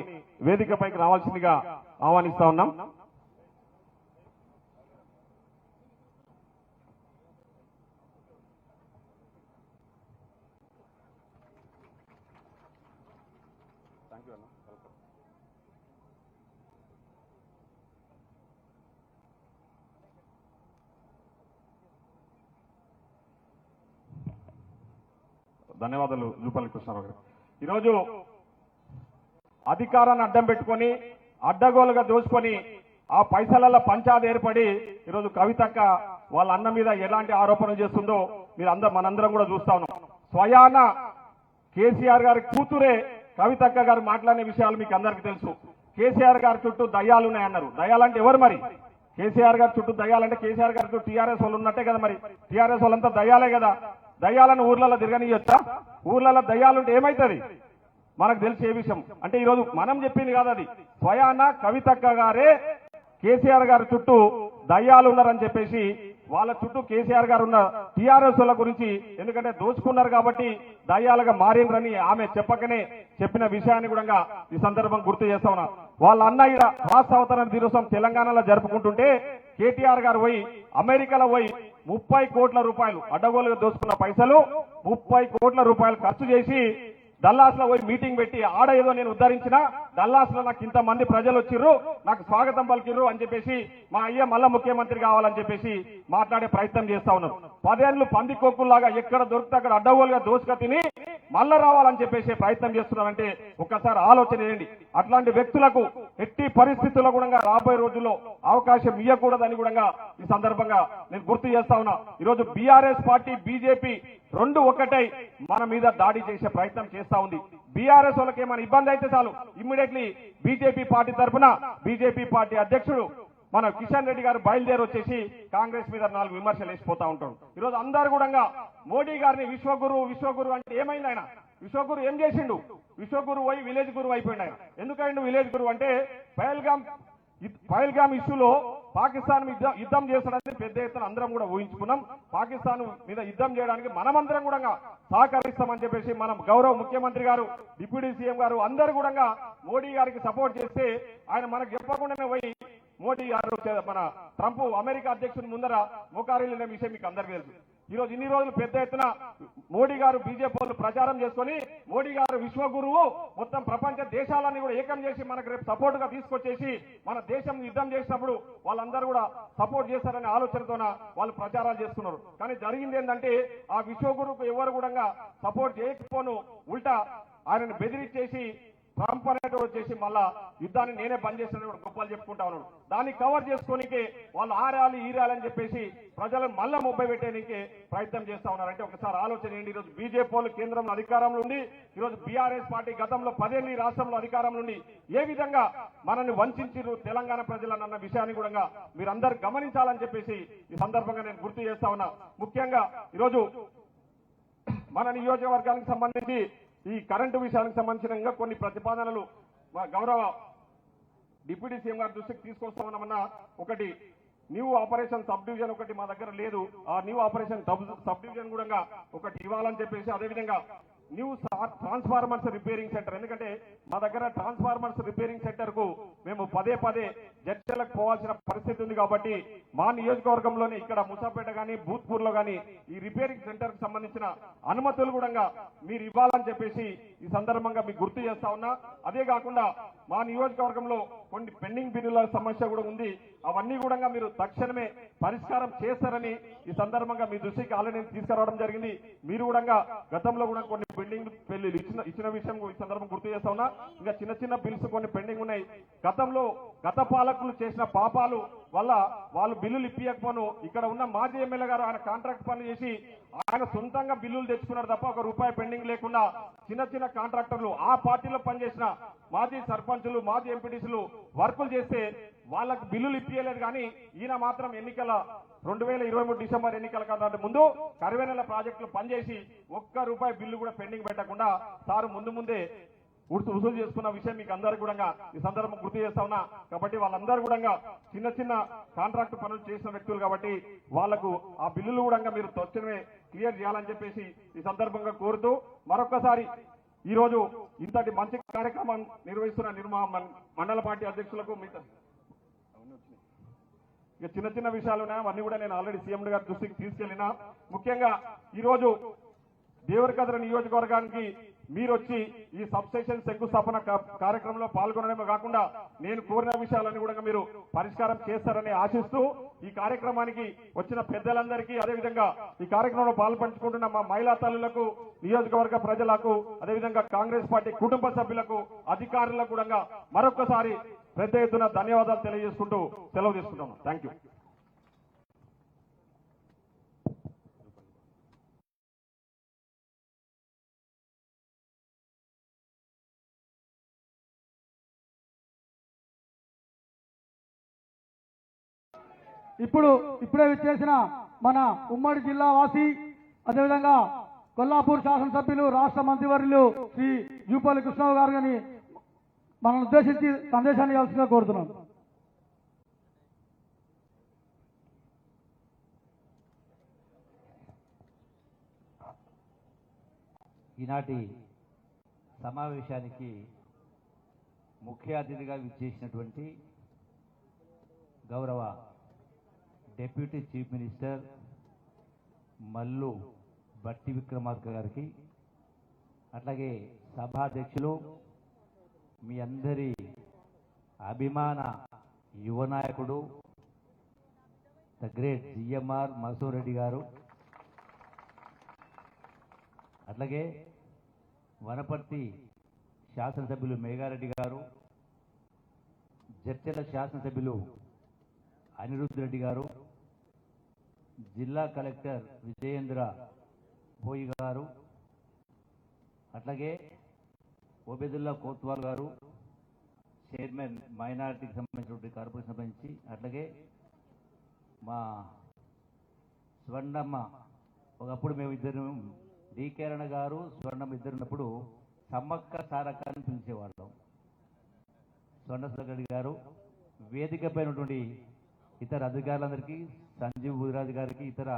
వేదికపైకి రావాల్సిందిగా ఆహ్వానిస్తా ఉన్నాం. ధన్యవాదాలు జూపల్లి కృష్ణారావు గారు. ఈరోజు అధికారాన్ని అడ్డం పెట్టుకొని అడ్డగోలుగా దోచుకొని ఆ పైసలలో పంచాయతీ ఏర్పడి ఈరోజు కవితక్క వాళ్ళ అన్న మీద ఎలాంటి ఆరోపణలు చేస్తుందో మనందరం కూడా చూస్తా ఉన్నాం. స్వయాన కేసీఆర్ గారి కూతురే కవితక్క గారు మాట్లాడిన విషయాలు మీకు అందరికీ తెలుసు. కేసీఆర్ గారి చుట్టూ దయ్యాలు ఉన్నాయన్నారు. దయ్యాలంటే ఎవరు మరి? కేసీఆర్ గారి చుట్టూ దయ్యాలంటే కేసీఆర్ గారి చుట్టూ టీఆర్ఎస్ వాళ్ళు ఉన్నట్టే కదా. మరి టీఆర్ఎస్ వాళ్ళంతా దయ్యాలే కదా. దయ్యాలను ఊర్లలో తిరగనియొచ్చా? ఊర్లలో దయ్యాలుంటే ఏమైతుంది మనకు తెలిసే విషయం. అంటే ఈరోజు మనం చెప్పింది కాదు, అది స్వయాన కవితక్క గారే కేసీఆర్ గారి చుట్టూ దయ్యాలు ఉన్నారని చెప్పేసి వాళ్ళ చుట్టూ కేసీఆర్ గారు ఉన్న టీఆర్ఎస్ ల గురించి, ఎందుకంటే దోచుకున్నారు కాబట్టి దయ్యాలుగా మారిండ్రని ఆమె చెప్పకనే చెప్పిన విషయాన్ని కూడా ఈ సందర్భం గుర్తు చేస్తా ఉన్నా. వాళ్ళ అన్న ఈడ రాష్ట్ర అవతరణ దినోత్సవం తెలంగాణలో జరుపుకుంటుంటే కేటీఆర్ గారు పోయి అమెరికాలో పోయి 30 కోట్ల రూపాయలు అడ్డగోలుగా దోచుకున్న పైసలు 30 కోట్ల రూపాయలు ఖర్చు చేసి డల్లాస్ లో పోయి మీటింగ్ పెట్టి ఆడ ఏదో నేను ఉద్ధరించిన, డల్లాస్ లో నాకు ఇంతమంది ప్రజలు వచ్చిర్రు, నాకు స్వాగతం పలికిర్రు అని చెప్పేసి మా అయ్య మళ్ళా ముఖ్యమంత్రి కావాలని చెప్పేసి మాట్లాడే ప్రయత్నం చేస్తా ఉన్నారు. 10 ఏళ్లు పందికొక్కుల్లాగా ఎక్కడ దొరికితే అక్కడ అడ్డగోలుగా దోసుక తిని మళ్ళా రావాలని చెప్పేసి ప్రయత్నం చేస్తున్నారంటే ఒక్కసారి ఆలోచన చేయండి. అట్లాంటి వ్యక్తులకు ఎట్టి పరిస్థితుల్లో కూడా రాబోయే రోజుల్లో అవకాశం ఇవ్వకూడదని కూడా ఈ సందర్భంగా నేను గుర్తు చేస్తా ఉన్నా. ఈరోజు బీఆర్ఎస్ పార్టీ, బీజేపీ రెండు ఒకటై మన మీద దాడి చేసే ప్రయత్నం చేస్తా ఉంది. బీఆర్ఎస్ వాళ్ళకి ఏమైనా ఇబ్బంది అయితే చాలు ఇమ్మీడియట్లీ బీజేపీ పార్టీ తరఫున బీజేపీ పార్టీ అధ్యక్షుడు మన కిషన్ రెడ్డి గారు బయలుదేరి వచ్చేసి కాంగ్రెస్ మీద 4 విమర్శలు వేసిపోతా ఉంటాడు. ఈరోజు అందరు కూడా మోడీ గారిని విశ్వగురు అంటే ఏమైంది? ఆయన విశ్వగురు ఏం చేసిండు? విశ్వగురు పోయి విలేజ్ గురువు అయిపోయింది. ఆయన ఎందుకైండు విలేజ్ గురువు అంటే పహల్గామ్ ఇష్యూలో పాకిస్తాన్ మీద యుద్ధం చేస్తాడని పెద్ద ఎత్తున అందరం కూడా ఊహించుకున్నాం. పాకిస్తాన్ మీద యుద్ధం చేయడానికి మనమందరం కూడా సహకరిస్తామని చెప్పేసి మనం గౌరవ ముఖ్యమంత్రి గారు, డిప్యూటీ సీఎం గారు అందరూ కూడా మోడీ గారికి సపోర్ట్ చేస్తే ఆయన మనకు చెప్పకుండానే పోయి మోడీ గారు మన ట్రంప్ అమెరికా అధ్యక్షుని ముందర మోకారిల్లిన విషయం మీకు అందరికీ తెలుసు. ఈరోజు ఇన్ని రోజులు పెద్ద ఎత్తున మోడీ గారు బీజేపీ వాళ్ళు ప్రచారం చేసుకుని మోడీ గారు విశ్వగురువు, మొత్తం ప్రపంచ దేశాలన్నీ కూడా ఏకం చేసి మనకు రేపు సపోర్ట్ గా తీసుకొచ్చేసి మన దేశం యుద్ధం చేసినప్పుడు వాళ్ళందరూ కూడా సపోర్ట్ చేస్తారనే ఆలోచనతోన వాళ్ళు ప్రచారాలు చేస్తున్నారు. కానీ జరిగింది ఏంటంటే ఆ విశ్వగురువుకు ఎవరు కూడా సపోర్ట్ చేయకపోను ఉల్టా ఆయనను బెదిరించేసి ట్రంప్ అనేటువంటి వచ్చేసి మళ్ళా యుద్ధాన్ని నేనే బంద్ చేసిన గొప్పలు చెప్పుకుంటా ఉన్నాడు. దాన్ని కవర్ చేసుకోనికే వాళ్ళు ఆ ర్యాలీ ఈ ర్యాలీ అని చెప్పేసి ప్రజలను మళ్ళా ముప్పై పెట్టేందుకే ప్రయత్నం చేస్తా ఉన్నారు. అంటే ఒకసారి ఆలోచన చేయండి. ఈరోజు బీజేపీ వాళ్ళు కేంద్రంలో అధికారంలో ఉండి, ఈరోజు బీఆర్ఎస్ పార్టీ గతంలో 10 ఏళ్లు ఈ రాష్ట్రంలో అధికారంలో ఉండి ఏ విధంగా మనల్ని వంచిరు తెలంగాణ ప్రజలన్న విషయాన్ని కూడా మీరందరూ గమనించాలని చెప్పేసి ఈ సందర్భంగా నేను గుర్తు చేస్తా ఉన్నా. ముఖ్యంగా ఈరోజు మన నియోజకవర్గానికి సంబంధించి ఈ కరెంటు విషయానికి సంబంధించిన ఇంకా కొన్ని ప్రతిపాదనలు మా గౌరవ డిప్యూటీ సీఎం గారి దృష్టికి తీసుకొస్తా ఉన్నామన్నా. ఒకటి న్యూ ఆపరేషన్ సబ్ డివిజన్ ఒకటి మా దగ్గర లేదు. ఆ న్యూ ఆపరేషన్ సబ్ డివిజన్ కూడా ఒకటి ఇవ్వాలని చెప్పేసి, అదేవిధంగా న్యూ ట్రాన్స్ఫార్మర్స్ రిపేరింగ్ సెంటర్, ఎందుకంటే మా దగ్గర ట్రాన్స్ఫార్మర్స్ రిపేరింగ్ సెంటర్ కు మేము పదే చర్చలకు పోవాల్సిన పరిస్థితి ఉంది. కాబట్టి మా నియోజకవర్గంలోనే ఇక్కడ ముసాపేట గానీ భూత్పూర్ లో గానీ ఈ రిపేరింగ్ సెంటర్ కు సంబంధించిన అనుమతులు కూడా మీరు ఇవ్వాలని చెప్పేసి ఈ సందర్భంగా మీకు గుర్తు చేస్తా ఉన్నా. అదే కాకుండా మా నియోజకవర్గంలో కొన్ని పెండింగ్ బిల్లుల సమస్య కూడా ఉంది. అవన్నీ కూడా మీరు తక్షణమే పరిష్కారం చేస్తారని ఈ సందర్భంగా మీ దృష్టికి ఆల్రెడీ తీసుకురావడం జరిగింది. మీరు కూడా గతంలో కూడా కొన్ని పెండింగ్ బిల్లులు ఇచ్చిన విషయం ఈ సందర్భం గుర్తు చేస్తా ఉన్నా. ఇంకా చిన్న బిల్స్ కొన్ని పెండింగ్ ఉన్నాయి. గతంలో గత పాలకులు చేసిన పాపాలు వల్ల వాళ్ళు బిల్లులు ఇప్పియకపోను ఇక్కడ ఉన్న మాజీ ఎమ్మెల్యే గారు ఆయన కాంట్రాక్ట్ పనులు చేసి ఆయన సొంతంగా బిల్లులు తెచ్చుకున్నారు తప్ప ₹1 పెండింగ్ లేకుండా చిన్న కాంట్రాక్టర్లు ఆ పార్టీలో పనిచేసిన మాజీ సర్పంచులు మాజీ ఎంపీటీసీలు వర్కులు చేస్తే వాళ్ళకు బిల్లులు ఇప్పియలేదు. కానీ ఈయన మాత్రం ఎన్నికల 2023 డిసెంబర్ ఎన్నికల కన్నా ముందు కరివేనెల ప్రాజెక్టులు పనిచేసి ₹1 బిల్లు కూడా పెండింగ్ పెట్టకుండా సారు ముందే వసూలు చేసుకున్న విషయం మీకు అందరికీ కూడా ఈ సందర్భం గుర్తు చేస్తా ఉన్నా. కాబట్టి వాళ్ళందరూ కూడా చిన్న కాంట్రాక్ట్ పనులు చేసిన వ్యక్తులు కాబట్టి వాళ్లకు ఆ బిల్లులు కూడా మీరు తక్షణమే క్లియర్ చేయాలని చెప్పేసి ఈ సందర్భంగా కోరుతూ మరొకసారి ఈ రోజు ఇంతటి మంచి కార్యక్రమం నిర్వహిస్తున్న మండల పార్టీ అధ్యక్షులకు ఇక చిన్న విషయాలు ఉన్నాయి. అవన్నీ కూడా నేను ఆల్రెడీ సీఎం గారి దృష్టికి తీసుకెళ్లినా. ముఖ్యంగా ఈ రోజు దేవరకద్ర నియోజకవర్గానికి మీరు వచ్చి ఈ సబ్స్టేషన్ శంకుస్థాపన కార్యక్రమంలో పాల్గొనడమే కాకుండా నేను కోరిన విషయాలన్నీ కూడా మీరు పరిష్కారం చేస్తారని ఆశిస్తూ ఈ కార్యక్రమానికి వచ్చిన పెద్దలందరికీ, అదేవిధంగా ఈ కార్యక్రమంలో పాల్పంచుకుంటున్న మా మహిళా తల్లులకు, నియోజకవర్గ ప్రజలకు, అదేవిధంగా కాంగ్రెస్ పార్టీ కుటుంబ సభ్యులకు, అధికారులకు కూడా మరొకసారి పెద్ద ఎత్తున ధన్యవాదాలు తెలియజేసుకుంటూ సెలవు తీసుకుంటాము. Thank you. ఇప్పుడే విచ్చేసిన మన ఉమ్మడి జిల్లా వాసి, అదేవిధంగా కొల్లాపూర్ శాసనసభ్యులు, రాష్ట్ర మంత్రివర్యులు శ్రీ జూపల్లి కృష్ణరావు గారిని మనల్ని ఉద్దేశించి సందేశాన్ని ఇవ్వాల్సిందిగా కోరుతున్నాను. ఈనాటి సమావేశానికి ముఖ్య అతిథిగా విచ్చేసినటువంటి గౌరవ deputy chief minister Mallu Bhatti Vikramarka గారికి, అట్లాగే సభాధ్యక్షులు, మీ అందరి అభిమాన యువ నాయకుడు the great GMR masoor Reddy గారు, అట్లాగే వనపర్తి శాసనసభ్యులు మేఘారెడ్డి గారు, జడ్చర్ల శాసనసభ్యులు అనిరుద్ధ్ రెడ్డి గారు, జిల్లా కలెక్టర్ విజయేంద్ర పోయి గారు, అట్లాగే ఓబేదుల్లా కోత్వాల్ గారు, చైర్మన్ మైనారిటీకి సంబంధించినటువంటి కార్పొరేషన్ సంబంధించి, అట్లాగే మా స్వర్ణమ్మ, ఒకప్పుడు మేము ఇద్దరు డికేరణ గారు స్వర్ణమ్మ ఇద్దరున్నప్పుడు సమ్మక్క సారక్క అని పిలిచేవాళ్ళం. స్వర్ణ గారు, వేదిక పైనటువంటి ఇతర అధికారులందరికీ, సంజీవ్ బుదిరాజు గారికి, ఇతర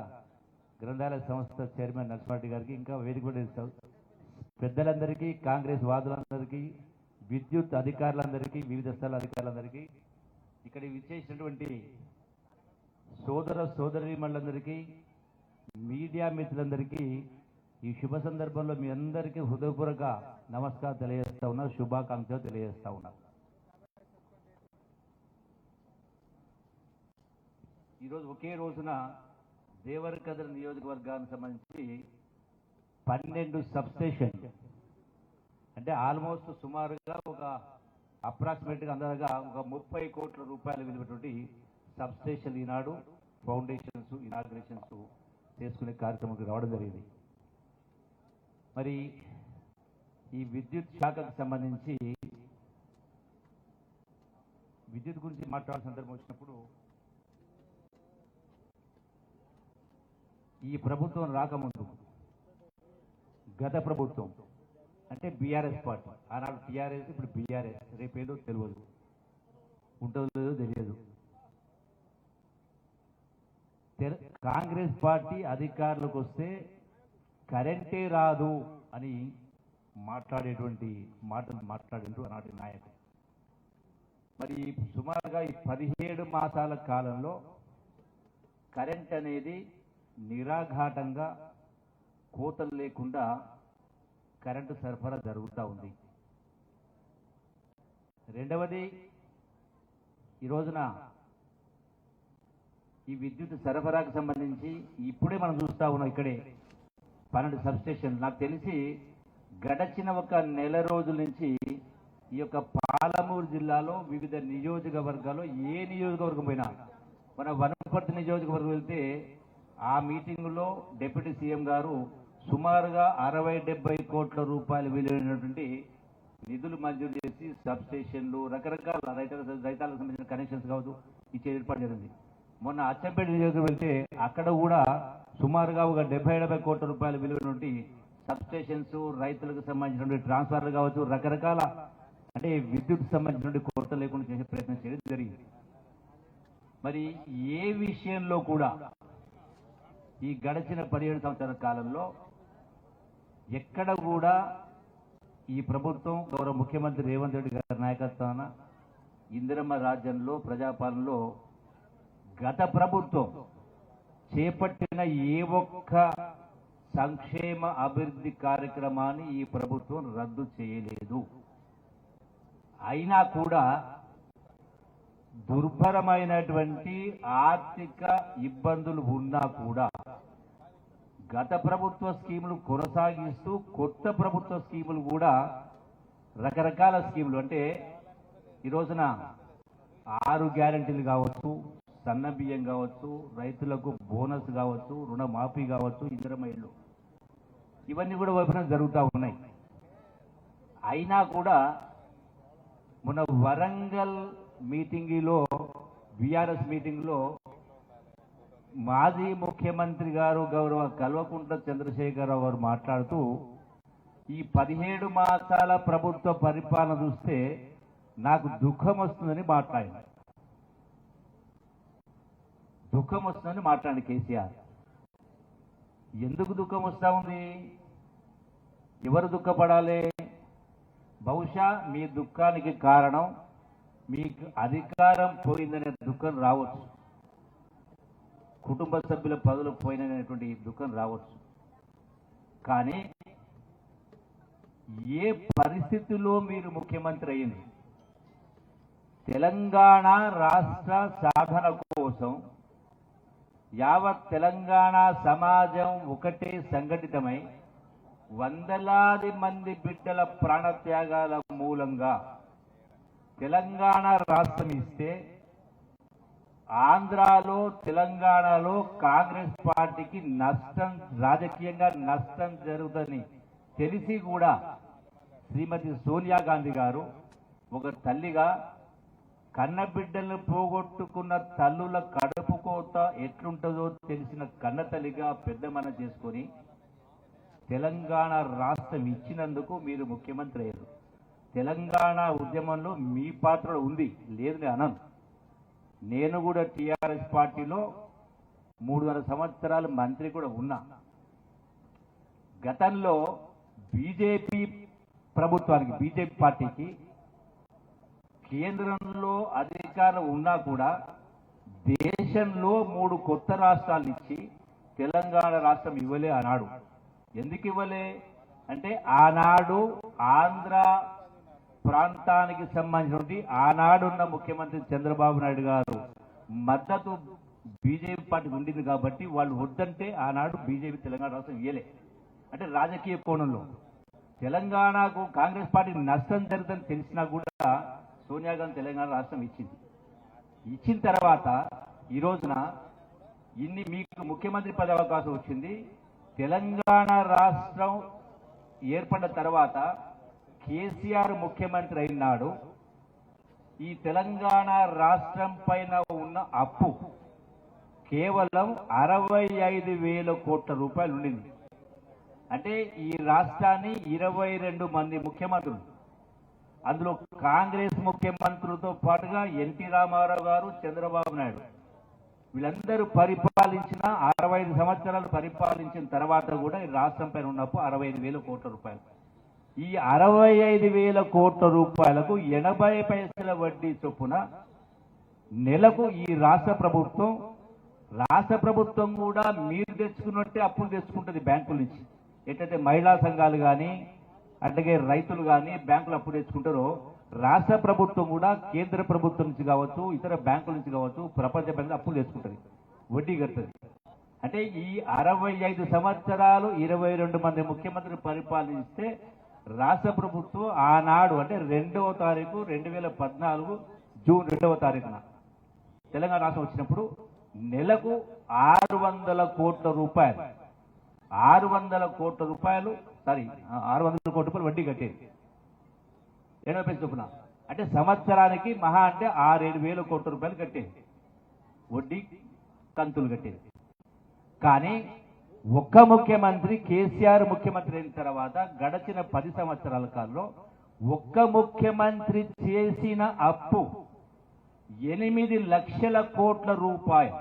గ్రంథాలయ సంస్థ చైర్మన్ నరసింహారెడ్డి గారికి, ఇంకా వేదిక పెద్దలందరికీ, కాంగ్రెస్ వాదులందరికీ, విద్యుత్ అధికారులందరికీ, వివిధ స్థల అధికారులందరికీ, ఇక్కడ విచ్చేసినటువంటి సోదర సోదరీమణులందరికీ, మీడియా మిత్రులందరికీ ఈ శుభ సందర్భంలో మీ అందరికీ హృదయపూర్వక నమస్కారం తెలియజేస్తా ఉన్నా, శుభాకాంక్షలు తెలియజేస్తా ఉన్నా. ఈరోజు ఒకే రోజున దేవరకద్ర నియోజకవర్గానికి సంబంధించి 12 సబ్స్టేషన్ అంటే ఆల్మోస్ట్ సుమారుగా ఒక అప్రాక్సిమేట్గా అందరగా ఒక 30 కోట్ల రూపాయలు విలువటువంటి సబ్స్టేషన్ ఈనాడు ఫౌండేషన్స్ ఇనాగ్రేషన్స్ చేసుకునే కార్యక్రమానికి రావడం జరిగింది. మరి ఈ విద్యుత్ శాఖకు సంబంధించి విద్యుత్ గురించి మాట్లాడే సందర్భం వచ్చినప్పుడు ఈ ప్రభుత్వం రాకముందు గత ప్రభుత్వం అంటే బీఆర్ఎస్ పార్టీ, ఆనాడు టీఆర్ఎస్ ఇప్పుడు బీఆర్ఎస్, రేపేదో తెలియదు, ఉంటుందో లేదో తెలియదు. కాంగ్రెస్ పార్టీ అధికారులకు వస్తే కరెంటే రాదు అని మాట్లాడేటువంటి మాటలు మాట్లాడిండ్రు ఆనాటి నాయకులు. మరి సుమారుగా ఈ 17 మాసాల కాలంలో కరెంట్ అనేది నిరాఘాటంగా కోతలు లేకుండా కరెంటు సరఫరా జరుగుతూ ఉంది. రెండవది, ఈ రోజున ఈ విద్యుత్ సరఫరాకు సంబంధించి ఇప్పుడే మనం చూస్తా ఉన్నాం, ఇక్కడే 12 సబ్స్టేషన్. నాకు తెలిసి గడచిన ఒక నెల రోజుల నుంచి ఈ యొక్క పాలమూరు జిల్లాలో వివిధ నియోజకవర్గాల్లో ఏ నియోజకవర్గం పోయినా, మన వనపర్తి నియోజకవర్గం వెళ్తే ఆ మీటింగులో డిప్యూటీ సీఎం గారు సుమారుగా 60-70 కోట్ల రూపాయలు విలువైనటువంటి నిధులు మంజూరు చేసి సబ్స్టేషన్లు, రకరకాల రైతాలకు సంబంధించిన కనెక్షన్స్ కావచ్చు ఇచ్చే ఏర్పాటు జరిగింది. మొన్న అచ్చంపేట నియోజకవర్గం వెళ్తే అక్కడ కూడా సుమారుగా ఒక 70-80 కోట్ల రూపాయలు విలువైనటువంటి సబ్స్టేషన్స్, రైతులకు సంబంధించినటువంటి ట్రాన్స్ఫార్మర్లు కావచ్చు, రకరకాల అంటే విద్యుత్ సంబంధించినటువంటి కొరత లేకుండా చేసే ప్రయత్నం చేయడం జరిగింది. మరి ఏ విషయంలో కూడా ఈ గడిచిన 17 సంవత్సరాల కాలంలో ఎక్కడ కూడా ఈ ప్రభుత్వం గౌరవ ముఖ్యమంత్రి రేవంత్ రెడ్డి గారి నాయకత్వాన ఇందిరమ్మ రాజ్యంలో ప్రజాపాలనలో గత ప్రభుత్వం చేపట్టిన ఏ ఒక్క సంక్షేమ అభివృద్ధి కార్యక్రమాన్ని ఈ ప్రభుత్వం రద్దు చేయలేదు. అయినా కూడా దుర్భరమైనటువంటి ఆర్థిక ఇబ్బందులు ఉన్నా కూడా గత ప్రభుత్వ స్కీములు కొనసాగిస్తూ కొత్త ప్రభుత్వ స్కీములు కూడా రకరకాల స్కీములు, అంటే ఈ రోజున 6 గ్యారెంటీలు కావచ్చు, సన్న బియ్యం కావచ్చు, రైతులకు బోనస్ కావచ్చు, రుణమాఫీ కావచ్చు, ఇందిరమ్మ ఇళ్ళు, ఇవన్నీ కూడా వైపున జరుగుతూ ఉన్నాయి. అయినా కూడా మన వరంగల్ మీటింగ్లో, బీఆర్ఎస్ మీటింగ్లో మాజీ ముఖ్యమంత్రి గారు గౌరవ కల్వకుంట్ల చంద్రశేఖరరావు గారు మాట్లాడుతూ ఈ 17 మాసాల ప్రభుత్వ పరిపాలన చూస్తే నాకు దుఃఖం వస్తుందని మాట్లాడింది. దుఃఖం వస్తుందని మాట్లాడి కేసీఆర్. ఎందుకు దుఃఖం వస్తూ ఉంది? ఎవరు దుఃఖపడాలి? బహుశా మీ దుఃఖానికి కారణం మీకు అధికారం పోయిందనే దుఃఖం రావచ్చు, కుటుంబ సభ్యుల పదవులు పోయినటువంటి దుఃఖం రావచ్చు. కానీ ఏ పరిస్థితుల్లో మీరు ముఖ్యమంత్రి అయింది? తెలంగాణ రాష్ట్ర సాధన కోసం యావత్ తెలంగాణ సమాజం ఒకటే సంఘటితమై వందలాది మంది బిడ్డల ప్రాణత్యాగాల మూలంగా తెలంగాణ రాష్ట్రం ఇస్తే ఆంధ్రాలో, తెలంగాణలో కాంగ్రెస్ పార్టీకి నష్టం, రాజకీయంగా నష్టం జరుగుతుందని తెలిసి కూడా శ్రీమతి సోనియా గాంధీ గారు ఒక తల్లిగా కన్నబిడ్డలను పోగొట్టుకున్న తల్లుల కడుపు కోత ఎట్లుంటుందో తెలిసిన కన్న తల్లిగా పెద్ద మన చేసుకొని తెలంగాణ రాష్ట్రం ఇచ్చినందుకు మీరు ముఖ్యమంత్రి అయ్యారు. తెలంగాణ ఉద్యమంలో మీ పాత్ర ఉంది, లేదని అనను. నేను కూడా టీఆర్ఎస్ పార్టీలో 3.5 సంవత్సరాలు మంత్రి కూడా ఉన్నా. గతంలో బీజేపీ ప్రభుత్వానికి, బీజేపీ పార్టీకి కేంద్రంలో అధికారం ఉన్నా కూడా దేశంలో 3 కొత్త రాష్ట్రాలు ఇచ్చి తెలంగాణ రాష్ట్రం ఇవ్వలే అన్నాడు. ఎందుకు ఇవ్వలే అంటే ఆనాడు ఆంధ్ర ప్రాంతానికి సంబంధించినటువంటి ఆనాడున్న ముఖ్యమంత్రి చంద్రబాబు నాయుడు గారు మద్దతు బీజేపీ పార్టీకి ఉండింది కాబట్టి వాళ్ళు వద్దంటే ఆనాడు బీజేపీ తెలంగాణ రాష్ట్రం ఇయ్యలే. అంటే రాజకీయ కోణంలో తెలంగాణకు కాంగ్రెస్ పార్టీకి నష్టం జరుగుతుందని తెలిసినా కూడా సోనియా గాంధీ తెలంగాణ రాష్ట్రం ఇచ్చింది. ఇచ్చిన తర్వాత ఈ రోజున మీకు ముఖ్యమంత్రి పదవి అవకాశం వచ్చింది. తెలంగాణ రాష్ట్రం ఏర్పడిన తర్వాత కేసీఆర్ ముఖ్యమంత్రి అయినాడు. ఈ తెలంగాణ రాష్ట్రం పైన ఉన్న అప్పు కేవలం 65,000 కోట్ల రూపాయలు ఉండింది. అంటే ఈ రాష్ట్రాన్ని 22 మంది ముఖ్యమంత్రులు, అందులో కాంగ్రెస్ ముఖ్యమంత్రులతో పాటుగా ఎన్టీ రామారావు గారు, చంద్రబాబు నాయుడు వీళ్ళందరూ పరిపాలించిన 65 సంవత్సరాలు పరిపాలించిన తర్వాత కూడా ఈ రాష్ట్రం పైన ఉన్న అప్పు 65,000 కోట్ల రూపాయలు. ఈ 65,000 కోట్ల రూపాయలకు 80 పైసల వడ్డీ చొప్పున నెలకు ఈ రాష్ట్ర ప్రభుత్వం కూడా మీరు తెచ్చుకున్నట్టే అప్పులు తెచ్చుకుంటుంది బ్యాంకుల నుంచి. ఎట్లయితే మహిళా సంఘాలు కానీ అట్లాగే రైతులు కానీ బ్యాంకులు అప్పు తెచ్చుకుంటారో రాష్ట్ర ప్రభుత్వం కూడా కేంద్ర ప్రభుత్వం నుంచి కావచ్చు, ఇతర బ్యాంకుల నుంచి కావచ్చు, ప్రపంచ బ్యాంకులు అప్పులు తెచ్చుకుంటుంది, వడ్డీ కడుతుంది. అంటే ఈ 65 సంవత్సరాలు 22 మంది ముఖ్యమంత్రులు పరిపాలిస్తే రాష్ట్ర ప్రభుత్వం ఆనాడు అంటే 2వ తారీఖు 2014 జూన్ 2వ తారీఖున తెలంగాణ రాష్ట్రం వచ్చినప్పుడు నెలకు 600 కోట్ల రూపాయలు 600 కోట్ల రూపాయలు వడ్డీ కట్టేది 80 పైసలు చొప్పున. అంటే సంవత్సరానికి మహా అంటే 6-7 వేల కోట్ల రూపాయలు కట్టేది, వడ్డీ కంతులు కట్టేది. కానీ ఒక్క ముఖ్యమంత్రి కేసీఆర్ ముఖ్యమంత్రి అయిన తర్వాత గడచిన 10 సంవత్సరాల కాలంలో ఒక్క ముఖ్యమంత్రి చేసిన అప్పు 8 లక్షల కోట్ల రూపాయలు.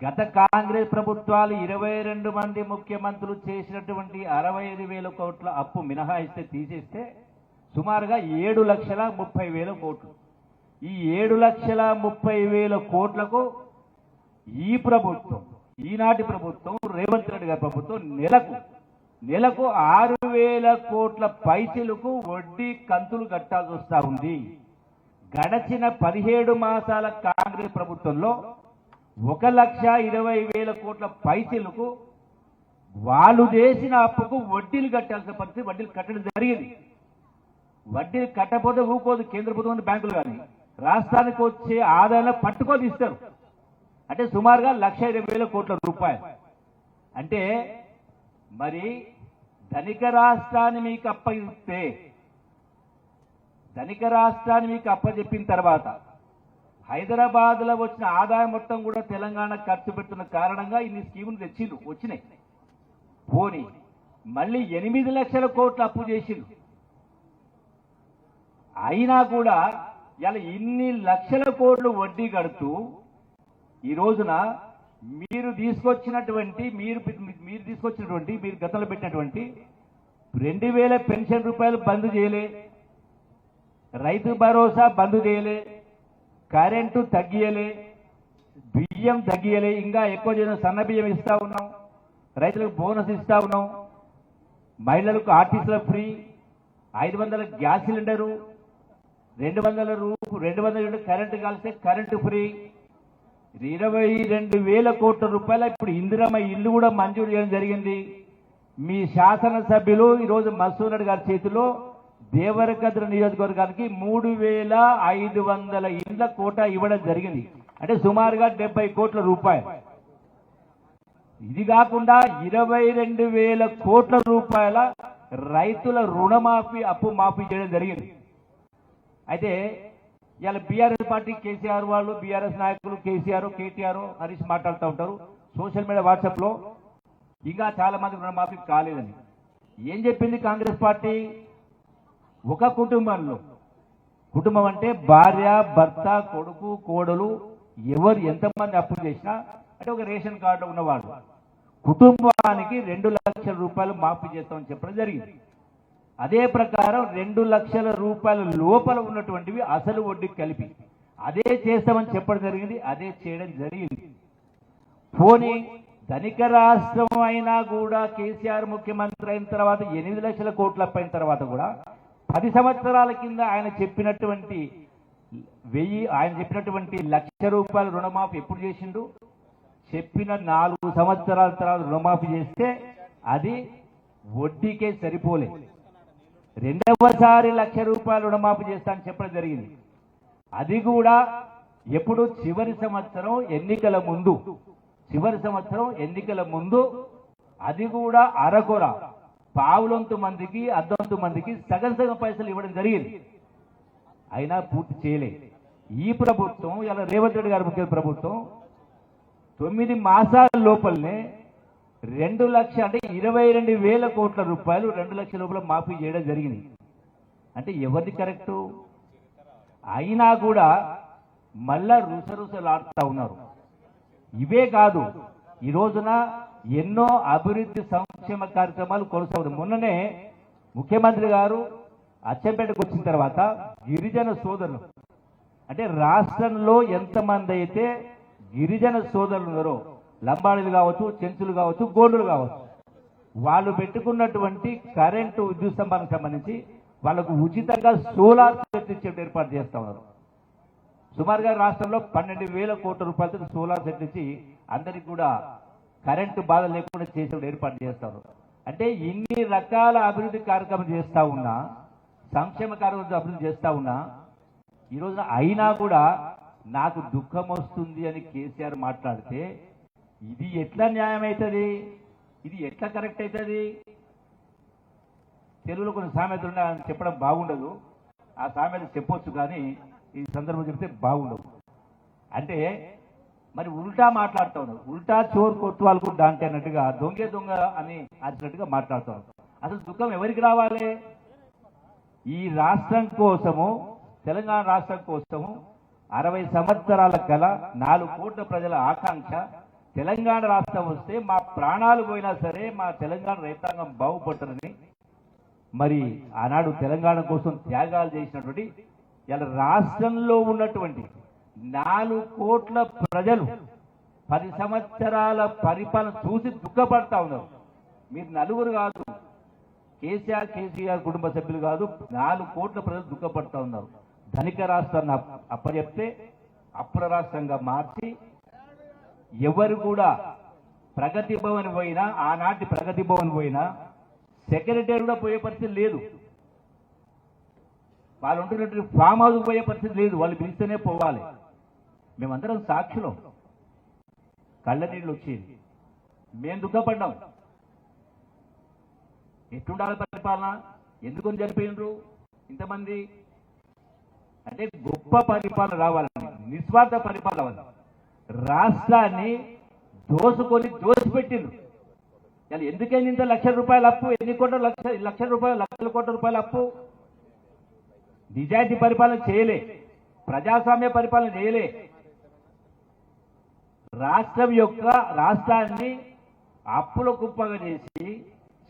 గత కాంగ్రెస్ ప్రభుత్వాలు 22 మంది ముఖ్యమంత్రులు చేసినటువంటి 65,000 కోట్ల అప్పు మినహాయిస్తే తీసేస్తే సుమారుగా 7,30,000 కోట్లు. ఈ 7,30,000 కోట్లకు ఈ ప్రభుత్వం, ఈనాటి ప్రభుత్వం, రేవంత్ రెడ్డి గారి ప్రభుత్వం నెలకు 6,000 కోట్ల పైసలకు వడ్డీ కంతులు కట్టాల్సి వస్తా ఉంది. గడచిన 17 మాసాల కాంగ్రెస్ ప్రభుత్వంలో 1,20,000 కోట్ల పైసలకు వాళ్ళు చేసిన అప్పుకు వడ్డీలు కట్టాల్సిన పరిస్థితి, వడ్డీలు కట్టడం జరిగింది. వడ్డీలు కట్టకపోతే ఊకోదు కేంద్ర ప్రభుత్వం, బ్యాంకులు కానీ రాష్ట్రానికి వచ్చే ఆదాయాన్ని పట్టుకొని ఇస్తారు. అంటే సుమారుగా 1,20,000 కోట్ల రూపాయలు. అంటే మరి ధనిక రాష్ట్రాన్ని మీకు అప్పగిస్తే, ధనిక రాష్ట్రాన్ని మీకు అప్పచెప్పిన తర్వాత హైదరాబాద్ లో వచ్చిన ఆదాయం మొత్తం కూడా తెలంగాణ ఖర్చు పెడుతున్న కారణంగా ఇన్ని స్కీములు వచ్చినాయి. పోనీ మళ్ళీ 8 లక్షల కోట్ల అప్పు చేసిండు. అయినా కూడా ఇలా ఇన్ని లక్షల కోట్లు వడ్డీ కడుతూ ఈ రోజున మీరు గతంలో పెట్టినటువంటి 2,000 పెన్షన్ రూపాయలు బంద్ చేయలే, రైతు భరోసా బంద్ చేయలే, కరెంటు తగ్గియలే, బియ్యం తగ్గియలే, ఇంకా ఎక్కువ చేయడం సన్న బియ్యం ఇస్తా ఉన్నాం, రైతులకు బోనస్ ఇస్తా ఉన్నాం, మహిళలకు ఆర్టీసీలో free, 500 gas cylinder, 200 unit current కలిస్తే కరెంటు ఫ్రీ, 22,000 కోట్ల రూపాయల ఇప్పుడు ఇందిరమ్మ ఇల్లు కూడా మంజూరు చేయడం జరిగింది. మీ శాసనసభ్యులు ఈరోజు మసూర్ రెడ్డి గారి చేతిలో దేవరకద్ర నియోజకవర్గానికి 3,500 ఇండ్ల కోట ఇవ్వడం జరిగింది. అంటే సుమారుగా 70 కోట్ల రూపాయలు. ఇది కాకుండా 22,000 కోట్ల రూపాయల రైతుల రుణమాఫీ, అప్పు మాఫీ చేయడం జరిగింది. అయితే ఇలా బీఆర్ఎస్ పార్టీ కేసీఆర్ వాళ్ళు, బీఆర్ఎస్ నాయకులు కేసీఆర్, కేటీఆర్, హరీష్ మాట్లాడుతూ ఉంటారు సోషల్ మీడియా, వాట్సాప్ లో. ఇంకా చాలా మంది రుణమాఫీ కాలేదని ఏం చెప్పింది కాంగ్రెస్ పార్టీ? ఒక కుటుంబం అంటే భార్య, భర్త, కొడుకు, కోడలు, ఎవరు ఎంతమంది అప్పు చేసినా అంటే ఒక రేషన్ కార్డు ఉన్నవాడు కుటుంబానికి 2 లక్షల రూపాయలు మాఫీ చేస్తామని చెప్పడం జరిగింది. అదే ప్రకారం 2 లక్షల రూపాయల లోపల ఉన్నటువంటివి అసలు వడ్డీ కలిపి అదే చేస్తామని చెప్పడం జరిగింది, అదే చేయడం జరిగింది. పోనీ ధనిక రాష్ట్రం అయినా కూడా కేసీఆర్ ముఖ్యమంత్రి అయిన తర్వాత 8 లక్షల కోట్ల అయిన తర్వాత కూడా 10 సంవత్సరాల కింద ఆయన చెప్పినటువంటి 1,00,000 రూపాయల రుణమాఫీ ఎప్పుడు చేసిండు? చెప్పిన 4 సంవత్సరాల తర్వాత రుణమాఫీ చేస్తే అది వడ్డీకే సరిపోలే. రెండవసారి ₹1,00,000 రుణమాఫీ చేస్తా అని చెప్పడం జరిగింది. అది కూడా ఎప్పుడు చివరి సంవత్సరం ఎన్నికల ముందు అది కూడా అరకొర పావులొంతు మందికి అర్ధవంతు మందికి సగం పైసలు ఇవ్వడం జరిగింది. అయినా పూర్తి చేయలే. ఈ ప్రభుత్వం ఇలా రేవంత్ రెడ్డి గారి ముఖ్య ప్రభుత్వం 9 మాసాల లోపలనే 2 లక్షలు అంటే 22,000 కోట్ల రూపాయలు 2 లక్షల లోపల మాఫీ చేయడం జరిగింది. అంటే ఎవరిది కరెక్టు? అయినా కూడా మళ్ళా రుసరుసలాడుతూ ఉన్నారు. ఇవే కాదు, ఈ రోజున ఎన్నో అభివృద్ధి సంక్షేమ కార్యక్రమాలు కొనసాగుతాయి. మొన్ననే ముఖ్యమంత్రి గారు అచ్చంపేటకు వచ్చిన తర్వాత గిరిజన సోదరులు అంటే రాష్ట్రంలో ఎంతమంది అయితే గిరిజన సోదరులు ఉన్నారో, లంబాడీలు కావచ్చు, చెంచులు కావచ్చు, గోండులు కావచ్చు, వాళ్ళు పెట్టుకున్నటువంటి కరెంటు విద్యుత్ స్తంభానికి సంబంధించి వాళ్ళకు ఉచితంగా సోలార్ సెట్ ఇచ్చే ఏర్పాటు చేస్తా ఉన్నారు. సుమారుగా రాష్ట్రంలో 12,000 కోట్ల రూపాయలతో సోలార్ సెట్ ఇచ్చి అందరికి కూడా కరెంటు బాధ లేకుండా చేసే ఏర్పాటు చేస్తారు. అంటే ఇన్ని రకాల అభివృద్ధి కార్యక్రమం చేస్తా ఉన్నా, సంక్షేమ కార్యక్రమం అభివృద్ధి చేస్తా ఉన్నా, ఈ రోజున అయినా కూడా నాకు దుఃఖం వస్తుంది అని కేసీఆర్ మాట్లాడితే ఇది ఎట్లా న్యాయం అవుతుంది? ఇది ఎట్లా కరెక్ట్ అవుతుంది? తెలుగులో కొన్ని సామెతలు ఉన్నాయని చెప్పడం బాగుండదు. ఆ సామెత చెప్పొచ్చు కానీ ఈ సందర్భం చెప్తే బాగుండదు. అంటే మరి ఉల్టా మాట్లాడుతూ ఉన్నారు. ఉల్టా చోర్ కొట్టువాళ్ళకు దాంటే అన్నట్టుగా దొంగే దొంగ అని అన్నట్టుగా మాట్లాడుతారు. అసలు దుఃఖం ఎవరికి రావాలి? ఈ రాష్ట్రం కోసము, తెలంగాణ రాష్ట్రం కోసము 60 సంవత్సరాల కల 4 కోట్ల ప్రజల ఆకాంక్ష తెలంగాణ రాష్ట్రం వస్తే మా ప్రాణాలు పోయినా సరే మా తెలంగాణ రైతాంగం బాగుపడుతుందని మరి ఆనాడు తెలంగాణ కోసం త్యాగాలు చేసినటువంటి ఇలా రాష్ట్రంలో ఉన్నటువంటి 4 కోట్ల ప్రజలు 10 సంవత్సరాల పరిపాలన చూసి దుఃఖపడతా ఉన్నారు. మీరు నలుగురు కాదు, కేసీఆర్ కుటుంబ సభ్యులు కాదు, 4 కోట్ల ప్రజలు దుఃఖపడతా ఉన్నారు. ధనిక రాష్ట్రాన్ని అప్పచెప్తే అప్ర రాష్ట్రంగా మార్చి ఎవరు కూడా ప్రగతి భవన్ పోయినా, ఆనాటి ప్రగతి భవన్ పోయినా సెక్రటరీ కూడా పోయే పరిస్థితి లేదు. వాళ్ళు ఉంటున్నట్టు ఫామ్ హౌస్ పోయే పరిస్థితి లేదు. వాళ్ళు పిలిస్తేనే పోవాలి. మేమందరం సాక్షులం. కళ్ళ నీళ్ళు వచ్చేది. మేము దుఃఖపడ్డాం. ఎట్లుండాలి పరిపాలన? ఎందుకొని చనిపోయినరు ఇంతమంది? అంటే గొప్ప పరిపాలన రావాలని, నిస్వార్థ పరిపాలన రావాలి. రాష్ట్రాన్ని దోసిపెట్టిండ్రు. ఎందుకైంది ఇంత ₹1,00,000 అప్పు? ఎన్ని కోట్ల లక్షల కోట్ల రూపాయల అప్పు? నిజాయితీ పరిపాలన చేయలే, ప్రజాస్వామ్య పరిపాలన చేయలే. రాష్ట్రాన్ని అప్పుల కుప్పగా చేసి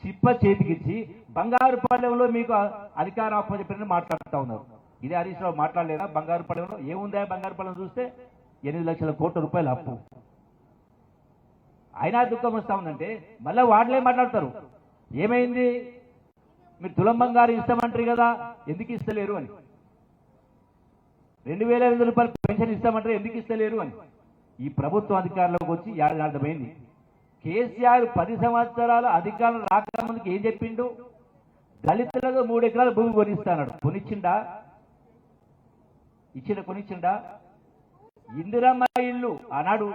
చిప్ప చేతికిచ్చి బంగారు పల్లెంలో మీకు అధికారం అప్పచెప్పినని మాట్లాడుతూ ఉన్నారు. ఇదే హరీష్ రావు మాట్లాడలేదా? బంగారు పల్లెంలో ఏముందా? బంగారు పల్లెం చూస్తే 8 లక్షల కోట్ల రూపాయల అప్పు. అయినా దుఃఖం వస్తా ఉందంటే మళ్ళీ వాటిలే మాట్లాడతారు. ఏమైంది? మీరు తులం బంగారు ఇస్తామంటారు కదా, ఎందుకు ఇస్తలేరు అని. 2,500 రూపాయలు పెన్షన్ ఇస్తామంటారు, ఎందుకు ఇస్తలేరు అని. ఈ ప్రభుత్వం అధికారంలోకి వచ్చి అర్థమైంది. కేసీఆర్ 10 సంవత్సరాల అధికారం రాకముందుకు ఏం చెప్పిండు? దళితులకు 3 ఎకరాల భూమి కొనిస్తాడు. కొనిచ్చిండా? ఇందిరమ్మ ఇల్లు ఆనాడు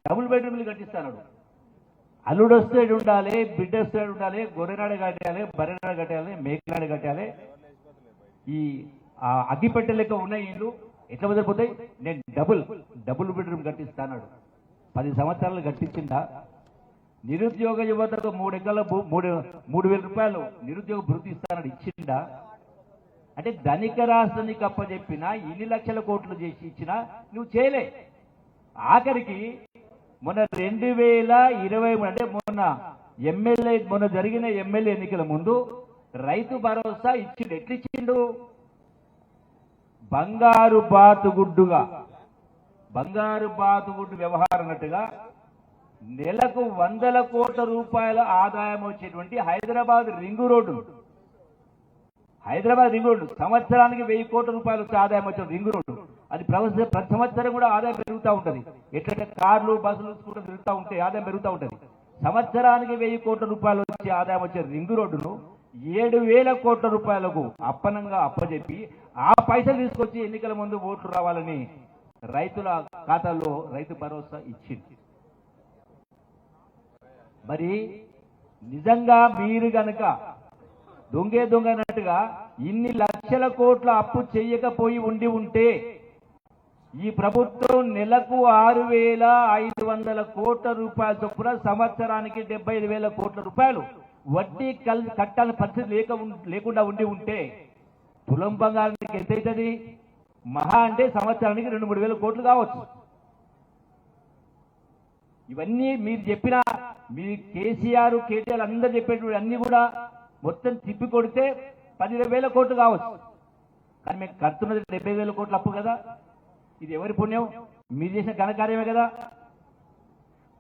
డబుల్ బెడ్రూమ్లు కట్టిస్తాడు. అల్లుడు వస్తే ఉండాలి, బిడ్డ వస్తే ఉండాలి, గొర్రెనాడు కట్టాలి, బర్రెనాడు కట్టాలి, మేకనాడు కట్టాలి. ఈ అగ్గిపెట్టె లెక్క ఉన్న ఇల్లు ఎట్లా వదిలిపోతాయి? నేను డబుల్ బెడ్రూమ్ కట్టిస్తాడు. 10 సంవత్సరాలు కట్టించిందా? నిరుద్యోగ యువతకు 3 ఎకరాల 3,000 రూపాయలు నిరుద్యోగ భృతి ఇస్తానని ఇచ్చిందా? అంటే ధనిక రాష్ట్రానికి అప్పచెప్పిన ఇన్ని లక్షల కోట్లు చేసి ఇచ్చినా నువ్వు చేయలే. ఆఖరికి మొన్న 2023 అంటే మొన్న జరిగిన ఎమ్మెల్యే ఎన్నికల ముందు రైతు భరోసా ఇచ్చిండు. ఎట్లిచ్చిండు? బంగారు బాతుగుడ్డు వ్యవహారం అన్నట్టుగా నెలకు 100 కోట్ల రూపాయల ఆదాయం వచ్చేటువంటి హైదరాబాద్ రింగు రోడ్డు సంవత్సరానికి 1000 కోట్ల రూపాయలు ఆదాయం వచ్చే రింగు రోడ్డు. అది ప్రతి సంవత్సరం కూడా ఆదాయం పెరుగుతూ ఉంటుంది. ఎట్లంటే కార్లు, బస్సులు, స్కూటర్లు తిరుగుతూ ఉంటే ఆదాయం పెరుగుతూ ఉంటుంది. సంవత్సరానికి 1000 కోట్ల రూపాయలు వచ్చే ఆదాయం వచ్చే రింగు రోడ్డును 7,000 కోట్ల రూపాయలకు అప్పనంగా అప్పచెప్పి ఆ పైసలు తీసుకొచ్చి ఎన్నికల ముందు ఓట్లు రావాలని రైతుల ఖాతాల్లో రైతు భరోసా ఇచ్చింది. మరి నిజంగా మీరు గనక దొంగనట్టుగా ఇన్ని లక్షల కోట్ల అప్పు చెయ్యకపోయి ఉంటే ఈ ప్రభుత్వం నెలకు 6,500 కోట్ల రూపాయల చొప్పున సంవత్సరానికి 75,000 కోట్ల రూపాయలు వడ్డీ కట్టాలని పరిస్థితి లేకుండా ఉంటే తులం బంగారానికి ఎంత అవుతుంది? మహా అంటే సంవత్సరానికి 2-3 వేల కోట్లు కావచ్చు. ఇవన్నీ మీరు చెప్పిన మీ కేసీఆర్ కేటీఆర్ అందరూ చెప్పేటువంటి అన్ని కూడా మొత్తం తిప్పి కొడితే 10,000 కోట్లు కావచ్చు. కానీ మేము కడుతున్నది 70,000 కోట్ల అప్పు కదా. ఇది ఎవరి పుణ్యం? మీరు చేసిన ఘనకార్యమే కదా.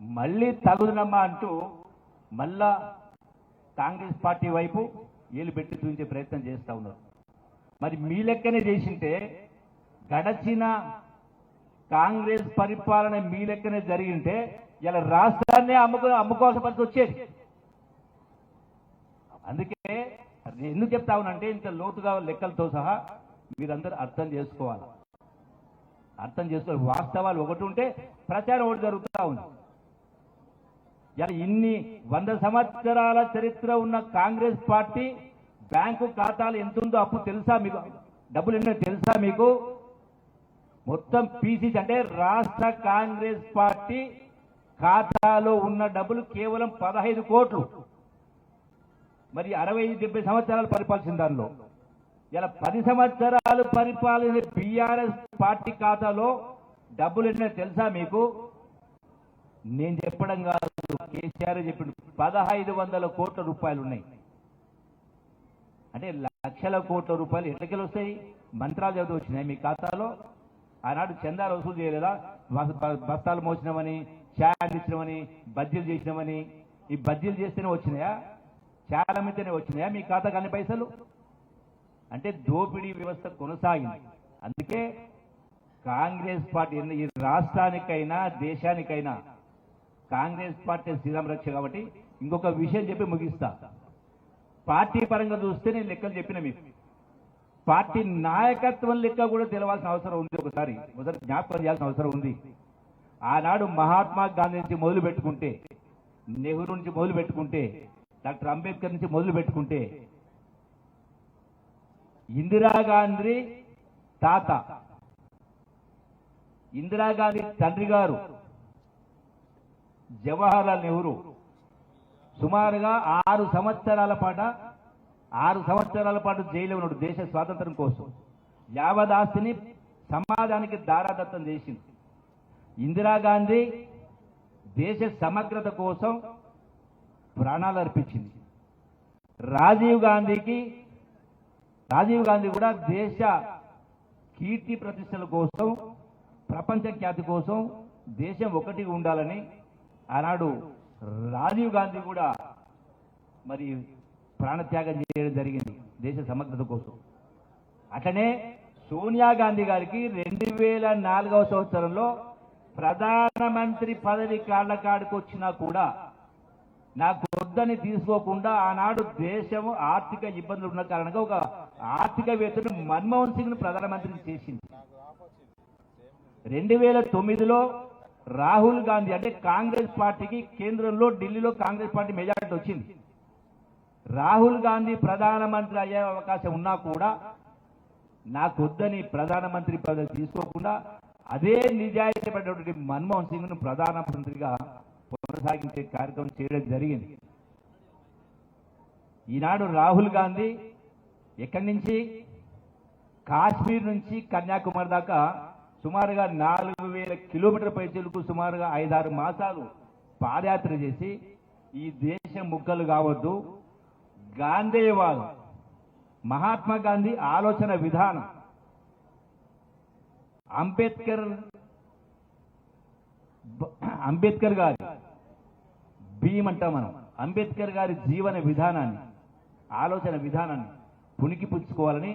మళ్ళీ తగుదనమ్మా అంటూ మళ్ళా కాంగ్రెస్ పార్టీ వైపు ఏలు పెట్టి చూపించే ప్రయత్నం చేస్తూ ఉన్నారు. మరి మీ లెక్కనే చేసింటే గడచిన కాంగ్రెస్ పరిపాలన మీ లెక్కనే జరిగింటే ఇలా రాష్ట్రాన్ని అమ్ముకోవాల్సిన పరిస్థితి వచ్చేది. అందుకే నేను ఎందుకు చెప్తా ఉన్నానంటే ఇంత లోతుగా లెక్కలతో సహా మీరందరూ అర్థం చేసుకోవాలి. వాస్తవాలు ఒకటి ఉంటే ప్రచారం ఒకటి జరుగుతూ ఉంది. ఇలా ఇన్ని 100 సంవత్సరాల చరిత్ర ఉన్న కాంగ్రెస్ పార్టీ బ్యాంకు ఖాతాలు ఎంత ఉందో అప్పు తెలుసా మీకు? డబ్బులు ఎన్నో తెలుసా మీకు? మొత్తం పీసీసీ అంటే రాష్ట్ర కాంగ్రెస్ పార్టీ ఖాతాలో ఉన్న డబ్బులు కేవలం 15 కోట్లు. మరి 60-70 సంవత్సరాలు పరిపాలించిన దానిలో ఇలా 10 సంవత్సరాలు పరిపాలన బీఆర్ఎస్ పార్టీ ఖాతాలో డబ్బులు ఎన్నో తెలుసా మీకు? నేను చెప్పడం కాదు, కేసీఆర్ చెప్పిండు. 1,500 కోట్ల రూపాయలు ఉన్నాయి. అంటే లక్షల కోట్ల రూపాయలు ఎట్లకెళ్ళి వస్తాయి? మంత్రాలు చదివి వచ్చినాయి మీ ఖాతాలో. ఆనాడు చందాలు వసూలు చేయలేదా? బస్తాలు మోసినామని, ఛాయలు ఇచ్చినామని, బజ్జీలు చేసినామని. ఈ బజ్జీలు చేస్తేనే వచ్చినాయా? చాలా మందితోనే వచ్చినాయా మీ ఖాతాకు అన్ని పైసలు? అంటే దోపిడీ వ్యవస్థ కొనసాగింది. అందుకే కాంగ్రెస్ పార్టీ ఈ రాష్ట్రానికైనా దేశానికైనా కాంగ్రెస్ పార్టీ శ్రీరామ రక్ష. కాబట్టి ఇంకొక విషయం చెప్పి ముగిస్తా. పార్టీ పరంగా చూస్తే నేను లెక్కలు చెప్పిన మీకు. పార్టీ నాయకత్వం లెక్క కూడా తెలవాల్సిన అవసరం ఉంది. ఒకసారి మొదటి జ్ఞాపకం చేయాల్సిన అవసరం ఉంది. ఆనాడు మహాత్మా గాంధీ నుంచి మొదలు పెట్టుకుంటే, నెహ్రూ నుంచి మొదలు పెట్టుకుంటే, డాక్టర్ అంబేద్కర్ నుంచి మొదలు పెట్టుకుంటే, ఇందిరాగాంధీ తాత, ఇందిరాగాంధీ తండ్రి గారు జవహర్లాల్ నెహ్రూ సుమారుగా 6 సంవత్సరాల పాటు జైల్లో ఉన్నాడు దేశ స్వాతంత్రం కోసం. యావదాస్తిని సమాజానికి దారాదత్తం చేసింది. ఇందిరాగాంధీ దేశ సమగ్రత కోసం ప్రాణాలు అర్పించింది. రాజీవ్ గాంధీ కూడా దేశ కీర్తి ప్రతిష్టల కోసం, ప్రపంచ ఖ్యాతి కోసం దేశం ఒకటిగా ఉండాలని ఆనాడు రాజీవ్ గాంధీ కూడా మరి ప్రాణత్యాగం చేయడం జరిగింది దేశ సమగ్రత కోసం. అట్లనే సోనియా గాంధీ గారికి 2004వ సంవత్సరంలో ప్రధానమంత్రి పదవి కాళ్ళకాడికి వచ్చినా కూడా నాకు వద్దని తీసుకోకుండా ఆనాడు దేశం ఆర్థిక ఇబ్బందులు ఉన్న కారణంగా ఒక ఆర్థికవేత్తను మన్మోహన్ సింగ్ ను ప్రధానమంత్రిని చేసింది. 2009లో రాహుల్ గాంధీ అంటే కాంగ్రెస్ పార్టీకి కేంద్రంలో ఢిల్లీలో కాంగ్రెస్ పార్టీ మెజారిటీ వచ్చింది. రాహుల్ గాంధీ ప్రధానమంత్రి అయ్యే అవకాశం ఉన్నా కూడా నాకు వద్దని ప్రధానమంత్రి పదవి తీసుకోకుండా అదే నిజాయితీ పడినటువంటి మన్మోహన్ సింగ్ ను ప్రధానమంత్రిగా కొనసాగించే కార్యక్రమం చేయడం జరిగింది. ఈనాడు రాహుల్ గాంధీ ఎక్కడి నుంచి కాశ్మీర్ నుంచి కన్యాకుమారి దాకా సుమారుగా 4,000 కిలోమీటర్ల పైచలకు సుమారుగా 5-6 మాసాలు పాదయాత్ర చేసి ఈ దేశం ముక్కలు కావద్దు, గాంధేయవాదం, మహాత్మా గాంధీ ఆలోచన విధానం, అంబేద్కర్ గారి భీమ్ అంటాం మనం, అంబేద్కర్ గారి జీవన విధానాన్ని, ఆలోచన విధానాన్ని పుణికి పుచ్చుకోవాలని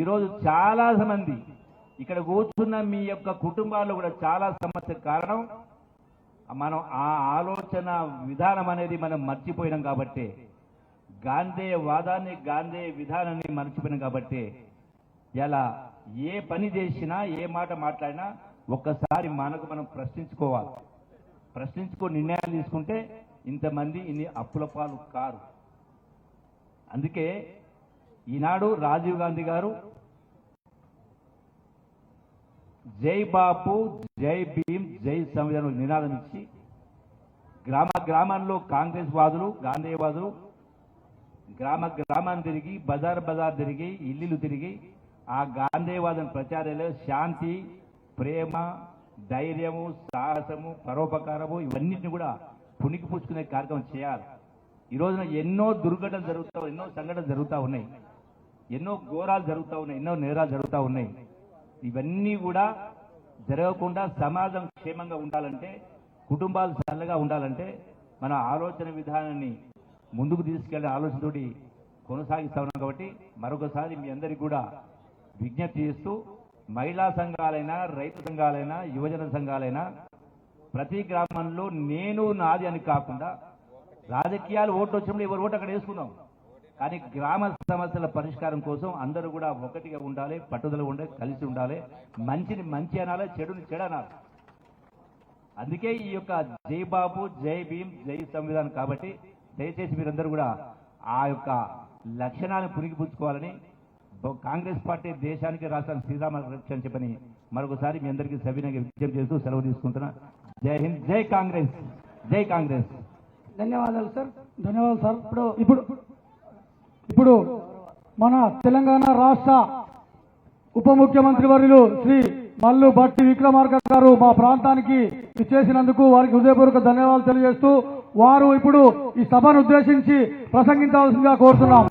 ఈరోజు చాలా మంది ఇక్కడ కూర్చున్న మీ యొక్క కుటుంబాల్లో కూడా చాలా సమస్య కారణం మనం ఆ ఆలోచన విధానం అనేది మనం మర్చిపోయినాం కాబట్టి, గాంధేయ వాదాన్ని గాంధేయ విధానాన్ని మర్చిపోయినాం కాబట్టి ఇలా ఏ పని చేసినా ఏ మాట మాట్లాడినా ఒక్కసారి మనకు మనం ప్రశ్నించుకోవాలి. ప్రశ్నించుకొని నిర్ణయాలు తీసుకుంటే ఇంతమంది ఇన్ని అప్పుల పాలు కారు. అందుకే ఈనాడు రాజీవ్ గాంధీ గారు జై బాపు, జై భీమ్, జై సంవిధానం నినాదం ఇచ్చి గ్రామాల్లో కాంగ్రెస్ వాదులు, గాంధేయవాదులు గ్రామాన్ని తిరిగి బజార్ తిరిగి ఇల్లు తిరిగి ఆ గాంధేయవాదం ప్రచారాలు శాంతి, ప్రేమ, ధైర్యము, సాహసము, పరోపకారము ఇవన్నిటిని కూడా పుణికి పుచ్చుకునే కార్యక్రమం చేయాలి. ఈ రోజున ఎన్నో దుర్ఘటనలు జరుగుతూ, ఎన్నో సంఘటనలు జరుగుతూ ఉన్నాయి, ఎన్నో ఘోరాలు జరుగుతూ ఉన్నాయి, ఎన్నో నేరాలు జరుగుతూ ఉన్నాయి. ఇవన్నీ కూడా జరగకుండా సమాజం క్షేమంగా ఉండాలంటే, కుటుంబాలు చల్లగా ఉండాలంటే మన ఆలోచన విధానాన్ని ముందుకు తీసుకెళ్లే ఆలోచనతోటి కొనసాగిస్తా ఉన్నాం. కాబట్టి మరొకసారి మీ అందరికీ కూడా విజ్ఞప్తి చేస్తూ, మహిళా సంఘాలైనా, రైతు సంఘాలైనా, యువజన సంఘాలైనా ప్రతి గ్రామంలో నేను నాది అని కాకుండా, రాజకీయాలు ఓట్లు వచ్చినప్పుడు ఎవరు ఓటు అక్కడ వేసుకున్నాం, కానీ గ్రామ సమస్యల పరిష్కారం కోసం అందరూ కూడా ఒకటిగా ఉండాలి, పట్టుదల ఉండాలి, కలిసి ఉండాలి. మంచిని మంచి అనాలి, చెడుని చెడు అనాలి. అందుకే ఈ యొక్క జై బాబు, జై భీమ్, జై సంవిధానం. కాబట్టి దయచేసి మీరందరూ కూడా ఆ యొక్క లక్షణాన్ని పుణికిపుచ్చుకోవాలని, కాంగ్రెస్ పార్టీ దేశానికి, రాష్ట్రానికి శ్రీరామ రక్ష అని చెప్పని మరొకసారి మీ అందరికీ సవినయంగా విజ్ఞప్తి చేస్తూ సెలవు తీసుకుంటున్నా. జై హింద్, జై కాంగ్రెస్, జై కాంగ్రెస్. ధన్యవాదాలు సార్. ధన్యవాదాలు సార్. ఇప్పుడు మన తెలంగాణ రాష్ట్ర ఉప ముఖ్యమంత్రి వర్యులు శ్రీ మల్లు భట్టి విక్రమార్క గారు మా ప్రాంతానికి ఇచ్చేసినందుకు వారికి హృదయపూర్వక ధన్యవాదాలు తెలియజేస్తూ వారు ఇప్పుడు ఈ సభను ఉద్దేశించి ప్రసంగించవలసిందిగా కోరుతున్నాం.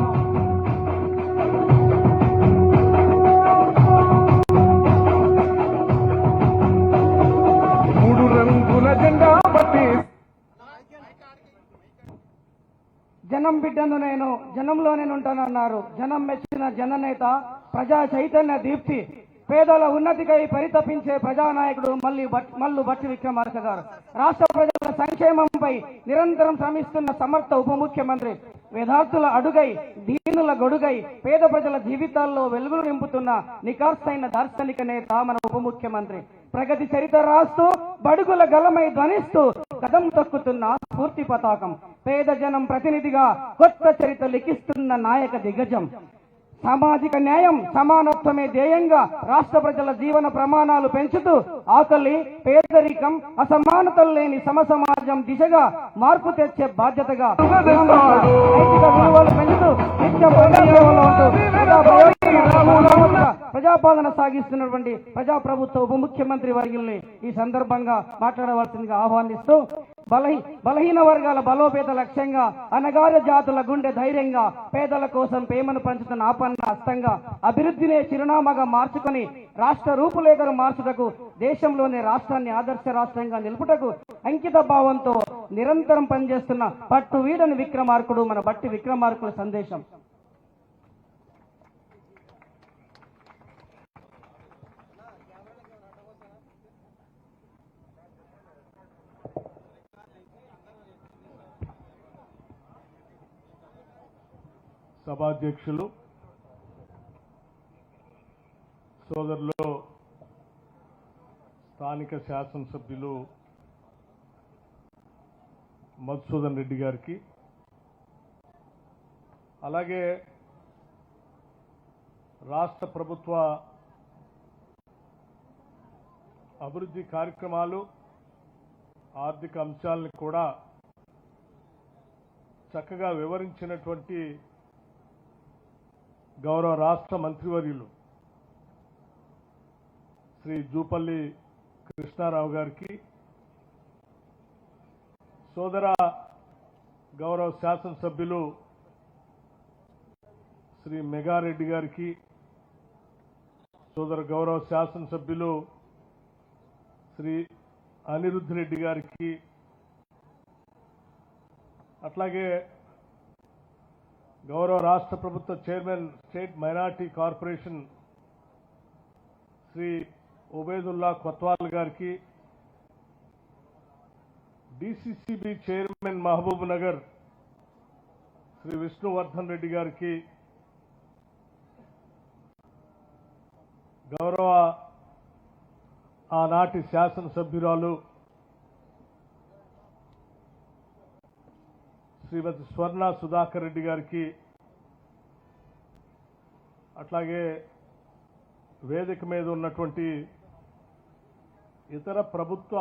మూడు రంగుల జెండా బట్టి జనం బిడ్డను నేను, జనంలో నేను ఉంటానన్నారు. జనం మెచ్చిన జననేత, ప్రజా చైతన్య దీప్తి, పేదల ఉన్నతికై పరితపించే ప్రజానాయకుడు మల్లు భట్టి విక్రమార్క గారు. రాష్ట్ర ప్రజల సంక్షేమంపై నిరంతరం శ్రమిస్తున్న సమర్థ ఉప ముఖ్యమంత్రి, వేదార్థుల అడుగై, దీనుల గొడుగై, పేద ప్రజల జీవితాల్లో వెలుగులు నింపుతున్న నికార్సైన దార్శనిక నేత మన ఉప ముఖ్యమంత్రి. ప్రగతి చరిత్ర రాస్తూ బడుగుల గలమై ధ్వనిస్తూ కదం తొక్కుతున్న స్ఫూర్తి పతాకం. పేద జనం ప్రతినిధిగా కొత్త చరిత్ర లిఖిస్తున్న నాయక దిగ్గజం. సామాజిక న్యాయం, సమానత్వమే ధ్యేయంగా రాష్ట్ర ప్రజల జీవన ప్రమాణాలు పెంచుతూ ఆకలి, పేదరికం, అసమానతలు లేని సమాజం దిశగా మార్పు తెచ్చే బాధ్యతగా నైతిక విలువలు పెంచుతూ నిత్య ప్రజాసేవలో ఉంటూ ప్రజాపాలన సాగిస్తున్నటువంటి ప్రజాప్రభుత్వ ఉప ముఖ్యమంత్రి వర్యుల్ని ఈ సందర్భంగా మాట్లాడవలసిందిగా ఆహ్వానిస్తూ, బలహీన వర్గాల బలోపేత లక్ష్యంగా, అనగార్య జాతుల గుండె ధైర్యంగా, పేదల కోసం ప్రేమను పంచుతున్న ఆపన్న హస్తంగా, అభివృద్ధినే చిరునామాగా మార్చుకొని రాష్ట్ర రూపురేఖను మార్చుటకు, దేశంలోనే రాష్ట్రాన్ని ఆదర్శ రాష్ట్రంగా నిలుపుటకు అంకిత భావంతో నిరంతరం పనిచేస్తున్న పట్టు వీడని విక్రమార్కుడు మన భట్టి విక్రమార్కుల సందేశం. సభాధ్యక్షులు, సోదరులు, స్థానిక శాసనసభ్యులు మధుసూదన్ రెడ్డి గారికి, అలాగే రాష్ట్ర ప్రభుత్వ అభివృద్ధి కార్యక్రమాలు, ఆర్థిక అంశాలను కూడా చక్కగా వివరించినటువంటి గౌరవ రాష్ట్ర మంత్రివర్యులు శ్రీ జూపల్లి కృష్ణారావు గారికి, సోదర గౌరవ శాసనసభ్యులు శ్రీ మెగారెడ్డి గారికి, సోదర గౌరవ శాసనసభ్యులు శ్రీ అనిరుద్ధ్ రెడ్డి గారికి, అట్లాగే గౌరవ రాష్ట్ర ప్రభుత్వ chairman state minority corporation Shri Ubaidullah Kotwal గారికి, DCCB chairman Mahabubnagar Shri Vishnuvardhan Reddy గారికి, గౌరవ ఆనాటి శాసనసభ్యురాలు శ్రీమతి స్వర్ణ సుధాకర్ రెడ్డి గారికి, అట్లాగే వేదిక మీద ఉన్నటువంటి ఇతర ప్రభుత్వ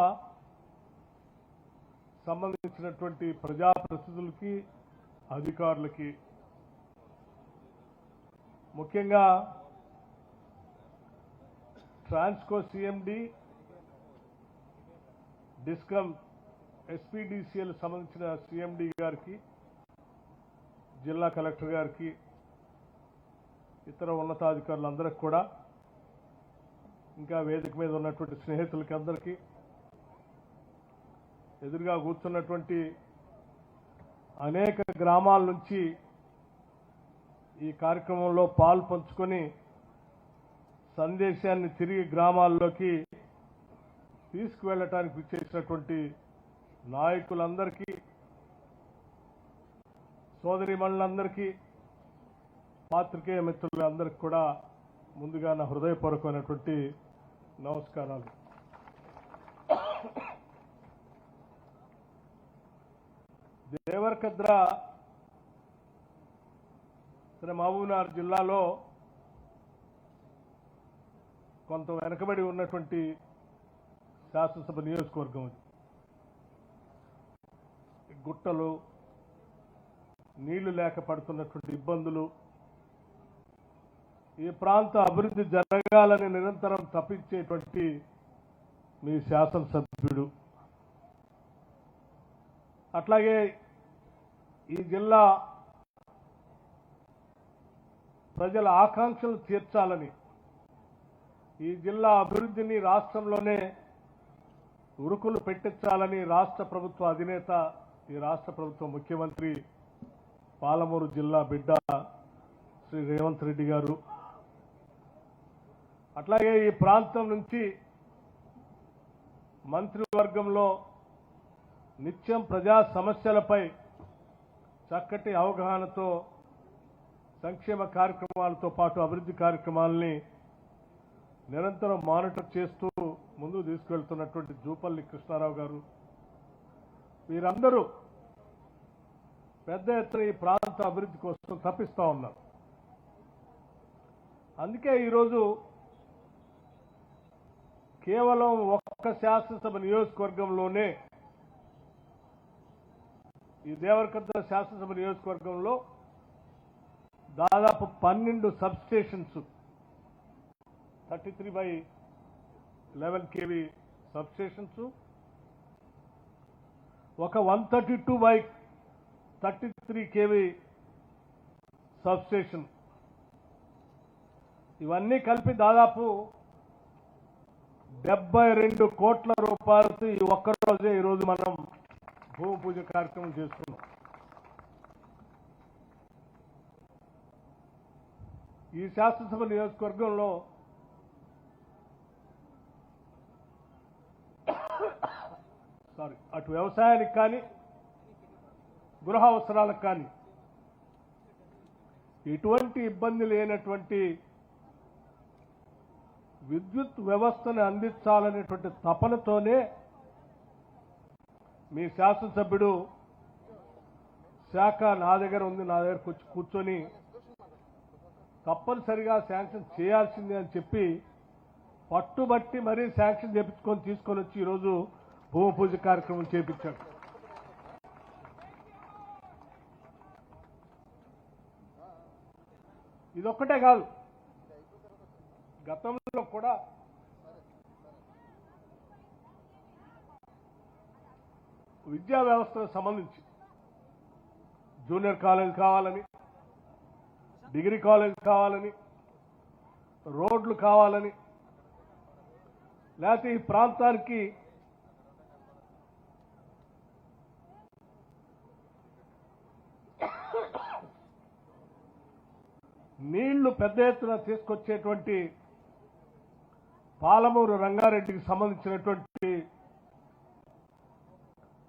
సంబంధించినటువంటి ప్రజాప్రతినిధులకి, అధికారులకి, ముఖ్యంగా ట్రాన్స్కో సిఎండి, డిస్కమ్ ఎస్పీడీసీఎల్ సంబంధించిన సిఎండి గారికి, జిల్లా కలెక్టర్ గారికి, ఇతర ఉన్నతాధికారులందరికీ కూడా, ఇంకా వేదిక మీద ఉన్నటువంటి స్నేహితులకి అందరికీ, ఎదురుగా కూర్చున్నటువంటి అనేక గ్రామాల నుంచి ఈ కార్యక్రమంలో పాలు పంచుకొని సందేశాన్ని తిరిగి గ్రామాల్లోకి తీసుకువెళ్ళటానికి విచ్చేసినటువంటి నాయకులందరికీ, సోదరీమణులందరికీ, పాత్రికేయ మిత్రులందరికీ కూడా ముందుగా నా హృదయపూర్వకమైనటువంటి నమస్కారాలు. దేవరకద్ర మహబూబ్నగర్ జిల్లాలో కొంత వెనకబడి ఉన్నటువంటి శాసనసభ నియోజకవర్గం ఇది. గుట్టలు, నీళ్లు లేక పడుతున్నటువంటి ఇబ్బందులు, ఈ ప్రాంత అభివృద్ధి జరగాలని నిరంతరం తప్పించేటువంటి మీ శాసనసభ్యుడు, అట్లాగే ఈ జిల్లా ప్రజల ఆకాంక్షలు తీర్చాలని, ఈ జిల్లా అభివృద్ధిని రాష్ట్రంలోనే ఉరుకులు పెట్టించాలని రాష్ట్ర ప్రభుత్వ అధినేత, ఈ రాష్ట్ర ప్రభుత్వ ముఖ్యమంత్రి, పాలమూరు జిల్లా బిడ్డ శ్రీ రేవంత్ రెడ్డి గారు, అట్లాగే ఈ ప్రాంతం నుంచి మంత్రివర్గంలో నిత్యం ప్రజా సమస్యలపై చక్కటి అవగాహనతో సంక్షేమ కార్యక్రమాలతో పాటు అభివృద్ధి కార్యక్రమాలని నిరంతరం మానిటర్ చేస్తూ ముందుకు తీసుకెళ్తున్నటువంటి జూపల్లి కృష్ణారావు గారు, వీరందరూ పెద్ద ఎత్తున ఈ ప్రాంత అభివృద్ధి కోసం తప్పిస్తా ఉన్నారు. అందుకే ఈరోజు కేవలం ఒక్క శాసనసభ నియోజకవర్గంలోనే, ఈ దేవరకద్ర శాసనసభ నియోజకవర్గంలో దాదాపు 12 sub stations, 33/11 kV sub stations, ఒక 132/33 kV సబ్ స్టేషన్, ఇవన్నీ కలిపి దాదాపు 72 కోట్ల రూపాయలతో ఈ ఒక్కరోజే ఈరోజు మనం భూమి పూజ కార్యక్రమం చేస్తున్నాం. ఈ శాసనసభ నియోజకవర్గంలో అటు వ్యవసాయానికి కానీ, గృహ అవసరాలకు కానీ ఎటువంటి ఇబ్బంది లేనటువంటి విద్యుత్ వ్యవస్థను అందించాలనేటువంటి తపనతోనే మీ శాసనసభ్యుడు శాఖ నా దగ్గర ఉంది, నా దగ్గరకు వచ్చి కూర్చొని తప్పనిసరిగా శాంక్షన్ చేయాల్సిందే అని చెప్పి పట్టుబట్టి మరీ శాంక్షన్ చేపించుకొని తీసుకొని వచ్చి ఈరోజు భూమి పూజ కార్యక్రమం చేపించాడు. ఇదొక్కటే కాదు, గతంలో కూడా విద్యా వ్యవస్థకు సంబంధించి జూనియర్ కాలేజ్ కావాలని, డిగ్రీ కాలేజ్ కావాలని, రోడ్లు కావాలని, లేకపోతే ఈ ప్రాంతానికి నీళ్లు పెద్ద ఎత్తున తీసుకొచ్చేటువంటి పాలమూరు రంగారెడ్డికి సంబంధించినటువంటి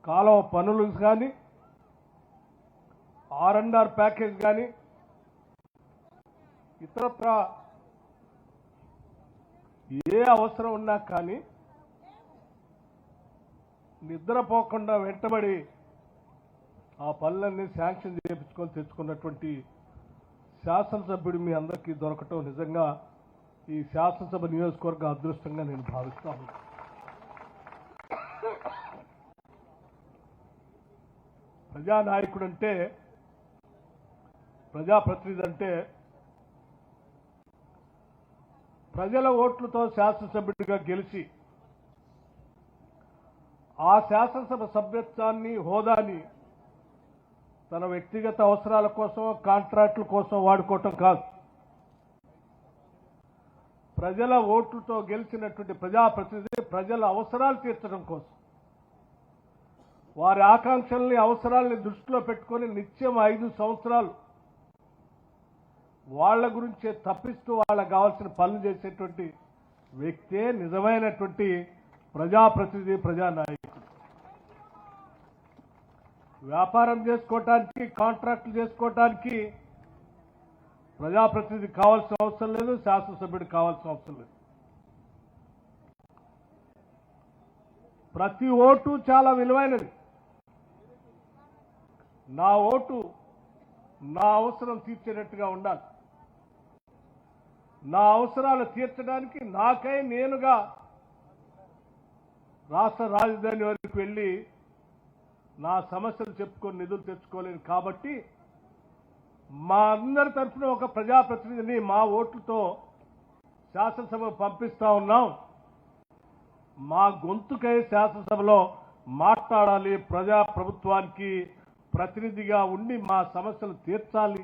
కాలువ పనులు కానీ R&R ప్యాకేజ్ కానీ ఇతరత్ర ఏ అవసరం ఉన్నా కానీ నిద్రపోకుండా వెంటబడి ఆ పనులన్నీ శాంక్షన్ చేయించుకొని తెచ్చుకున్నటువంటి శాసనసభ్యుడు మీ అందరికీ దొరకటం నిజంగా ఈ శాసనసభ నియోజకవర్గ అదృష్టంగా నేను భావిస్తాను. ప్రజానాయకుడు అంటే, ప్రజాప్రతినిధి అంటే ప్రజల ఓట్లతో శాసనసభ్యుడిగా గెలిచి ఆ శాసనసభ సభ్యత్వాన్ని హోదాని తన వ్యక్తిగత అవసరాల కోసం కాంట్రాక్టుల కోసం వాడుకోవటం కాదు. ప్రజల ఓట్లతో గెలిచినటువంటి ప్రజాప్రతినిధి ప్రజల అవసరాలు తీర్చడం కోసం, వారి ఆకాంక్షల్ని అవసరాలని దృష్టిలో పెట్టుకొని నిత్యం 5 సంవత్సరాలు వాళ్ళ గురించే తప్పిస్తూ వాళ్ళకు కావాల్సిన పనులు చేసేటువంటి వ్యక్తే నిజమైనటువంటి ప్రజాప్రతినిధి, ప్రజానాయకుడు. వ్యాపారం చేసుకోవటానికి, కాంట్రాక్టులు చేసుకోవటానికి ప్రజాప్రతినిధి కావాల్సిన అవసరం లేదు, శాసనసభ్యుడు కావాల్సిన అవసరం లేదు. ప్రతి ఓటు చాలా విలువైనది. నా ఓటు నా అవసరం తీర్చేటట్టుగా ఉండాలి. నా అవసరాలు తీర్చడానికి నాకై నేనుగా రాష్ట్ర రాజధాని వరకు వెళ్ళి నా సమస్యలు చెప్పుకొని నిధులు తెచ్చుకోలేను. కాబట్టి మా అందరి తరఫున ఒక ప్రజాప్రతినిధిని మా ఓట్లతో శాసనసభ పంపిస్తా ఉన్నాం. మా గొంతుకై శాసనసభలో మాట్లాడాలి, ప్రభుత్వానికి ప్రతినిధిగా ఉండి మా సమస్యలు తీర్చాలి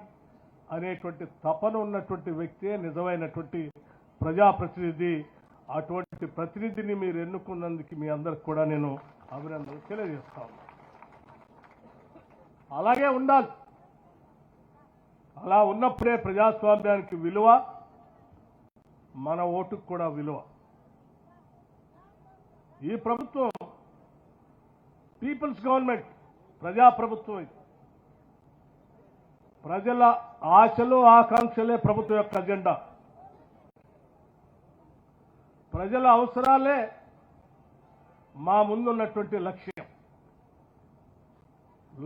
అనేటువంటి తపన ఉన్నటువంటి వ్యక్తే నిజమైనటువంటి ప్రజాప్రతినిధి. అటువంటి ప్రతినిధిని మీరు ఎన్నుకున్నందుకు మీ అందరికి కూడా నేను అభినందనలు తెలియజేస్తాను. అలాగే ఉండాలి. అలా ఉన్నప్పుడే ప్రజాస్వామ్యానికి విలువ, మన ఓటుకు కూడా విలువ. ఈ ప్రభుత్వం పీపుల్స్ గవర్నమెంట్, ప్రజాప్రభుత్వం. ఇది ప్రజల ఆశలు, ఆకాంక్షలే ప్రభుత్వం యొక్క అజెండా. ప్రజల అవసరాలే మా ముందున్నటువంటి లక్ష్యం.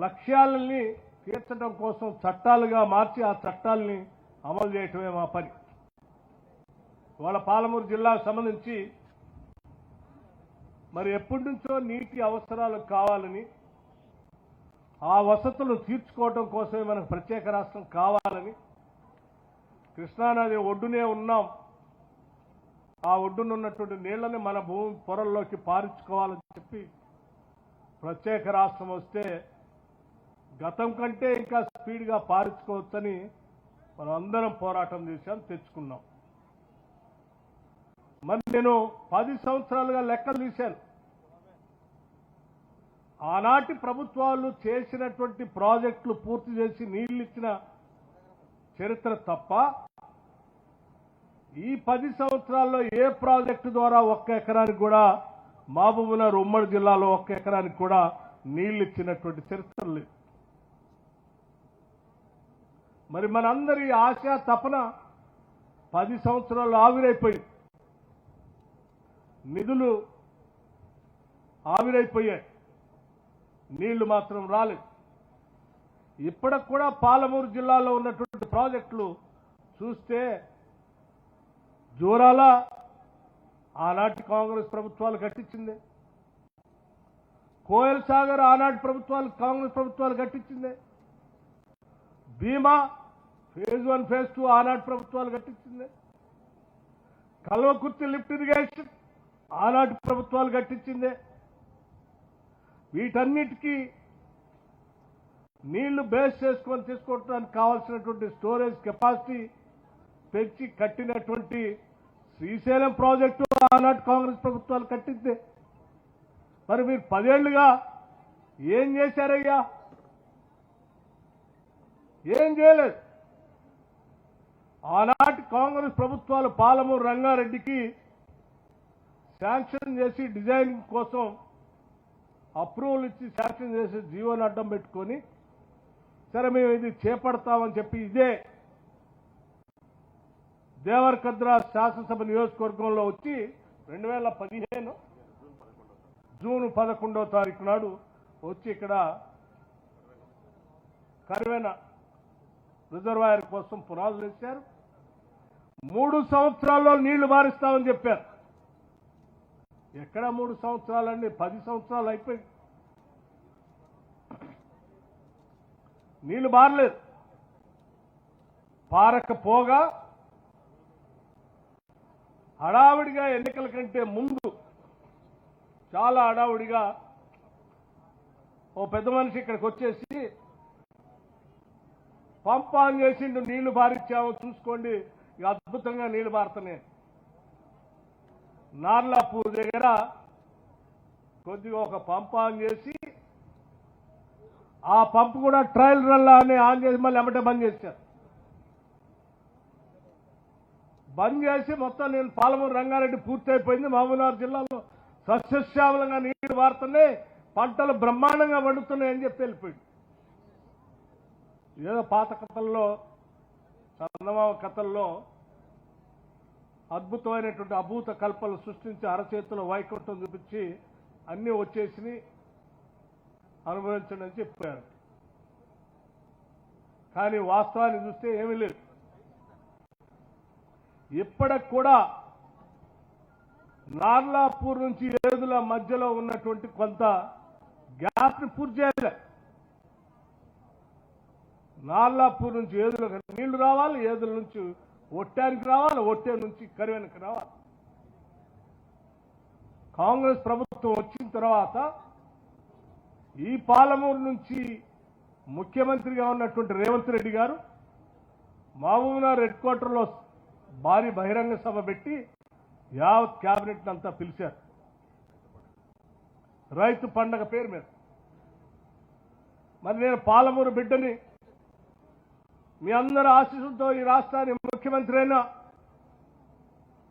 లక్ష్యాలని తీర్చడం కోసం చట్టాలుగా మార్చి ఆ చట్టాలని అమలు చేయటమే మా పని. వాళ్ళ పాలమూరు జిల్లాకు సంబంధించి మరి ఎప్పటి నుంచో నీటి అవసరాలు కావాలని, ఆ వసతులు తీర్చుకోవడం కోసమే మనకు ప్రత్యేక రాష్ట్రం కావాలని, కృష్ణానది ఒడ్డునే ఉన్నాం, ఆ ఒడ్డునున్నటువంటి నీళ్లని మన భూమి పొరల్లోకి పారించుకోవాలని చెప్పి ప్రత్యేక రాష్ట్రం వస్తే గతం కంటే ఇంకా స్పీడ్గా పారించుకోవచ్చని మనం అందరం పోరాటం చేశాం, తెచ్చుకున్నాం. మరి నేను 10 సంవత్సరాలుగా లెక్కలు తీశాను. ఆనాటి ప్రభుత్వాలు చేసినటువంటి ప్రాజెక్టులు పూర్తి చేసి నీళ్లు ఇచ్చిన చరిత్ర తప్ప ఈ 10 సంవత్సరాల్లో ఏ ప్రాజెక్టు ద్వారా 1 ఎకరానికి కూడా, మహబూబ్నగర్ ఉమ్మడి జిల్లాలో 1 ఎకరానికి కూడా నీళ్లు ఇచ్చినటువంటి చరిత్ర లేదు. మరి మనందరి ఆశ, తపన 10 సంవత్సరాలు ఆవిరైపోయింది. నిధులు ఆవిరైపోయాయి, నీళ్లు మాత్రం రాలేదు. ఇప్పటికి కూడా పాలమూరు జిల్లాలో ఉన్నటువంటి ప్రాజెక్టులు చూస్తే జోరాల ఆనాటి కాంగ్రెస్ ప్రభుత్వాలు కట్టించింది, కోయల్ సాగర్ ఆనాటి ప్రభుత్వాలు, కాంగ్రెస్ ప్రభుత్వాలు కట్టించింది, భీమా ఫేజ్ 1 ఫేజ్ 2 ఆనాటి ప్రభుత్వాలు కట్టించింది, కల్వకుర్తి లిఫ్ట్ ఇరిగేషన్ ఆనాటి ప్రభుత్వాలు కట్టించింది. వీటన్నిటికీ నీళ్లు బేస్ చేసుకొని తీసుకోవడానికి కావాల్సినటువంటి స్టోరేజ్ కెపాసిటీ పెంచి కట్టినటువంటి శ్రీశైలం ప్రాజెక్టు ఆనాటి కాంగ్రెస్ ప్రభుత్వాలు కట్టింది. మరి మీరు 10 ఏళ్లుగా ఏం చేశారయ్యా? ఏం చేయలేదు. ఆనాటి కాంగ్రెస్ ప్రభుత్వాలు పాలమూరు రంగారెడ్డికి శాంక్షన్ చేసి డిజైనింగ్ కోసం అప్రూవల్ ఇచ్చి శాంక్షన్ చేసి జీవోని అడ్డం పెట్టుకొని సరే మేము ఇది చేపడతామని చెప్పి ఇదే దేవరకద్ర శాసనసభ నియోజకవర్గంలో వచ్చి 2015 జూన్ 11వ తారీఖు నాడు వచ్చి ఇక్కడ కరివెన రిజర్వాయర్ కోసం పునాదులు వేశారు. 3 సంవత్సరాల్లో నీళ్లు మారిస్తామని చెప్పారు. ఎక్కడ 3 సంవత్సరాలండి, 10 సంవత్సరాలు అయిపోయి నీళ్లు మారలేదు. పారకపోగా హడావుడిగా ఎన్నికల కంటే ముందు చాలా హడావుడిగా ఓ పెద్ద మనిషి ఇక్కడికి వచ్చేసి పంప్ ఆన్ చేసిండు, నీళ్లు బారిచ్చాము చూసుకోండి, ఇక అద్భుతంగా నీళ్లు బారుతున్నాయి. నార్లాపూర్ దగ్గర కొద్దిగా ఒక పంప్ ఆన్ చేసి ఆ పంప్ కూడా ట్రయల్ రన్ అని ఆన్ చేసి మళ్ళీ ఎమ్మటే బంద్ చేశారు. బంద్ చేసి మొత్తం నేను పాలమూరు రంగారెడ్డి పూర్తయిపోయింది, మహబూబ్నగర్ జిల్లాలో సస్యశ్యామలంగా నీళ్లు బారుతున్నాయి, పంటలు బ్రహ్మాండంగా వండుతున్నాయని చెప్పి వెళ్ళిపోయింది. ఏదో పాత కథల్లో చందమామ కథల్లో అద్భుతమైనటువంటి అభూత కల్పనలు సృష్టించి అరచేతిలో వైకుంఠం చూపించి అన్నీ వచ్చేసి అనుభవించండి అని చెప్పారు. కానీ వాస్తవాన్ని చూస్తే ఏమీ లేదు. ఇప్పటికి కూడా నార్లాపూర్ నుంచి ఏదుల మధ్యలో ఉన్నటువంటి కొంత గ్యాప్ ని పూర్తి చేయాలి. నార్లాపూర్ నుంచి ఏదులకు నీళ్లు రావాలి, ఏదుల నుంచి ఒట్టానికి రావాలి, ఒట్టే నుంచి కరివెనకి రావాలి. కాంగ్రెస్ ప్రభుత్వం వచ్చిన తర్వాత ఈ పాలమూరు నుంచి ముఖ్యమంత్రిగా ఉన్నటువంటి రేవంత్ రెడ్డి గారు మహబూబ్నగర్ హెడ్ క్వార్టర్లో భారీ బహిరంగ సభ పెట్టి యావత్ క్యాబినెట్ అంతా పిలిచారు. రైతు పండగ పేరు మీద. మరి నేను పాలమూరు బిడ్డని, మీ అందరి ఆశీస్సులతో ఈ రాష్ట్రానికి ముఖ్యమంత్రి అయినా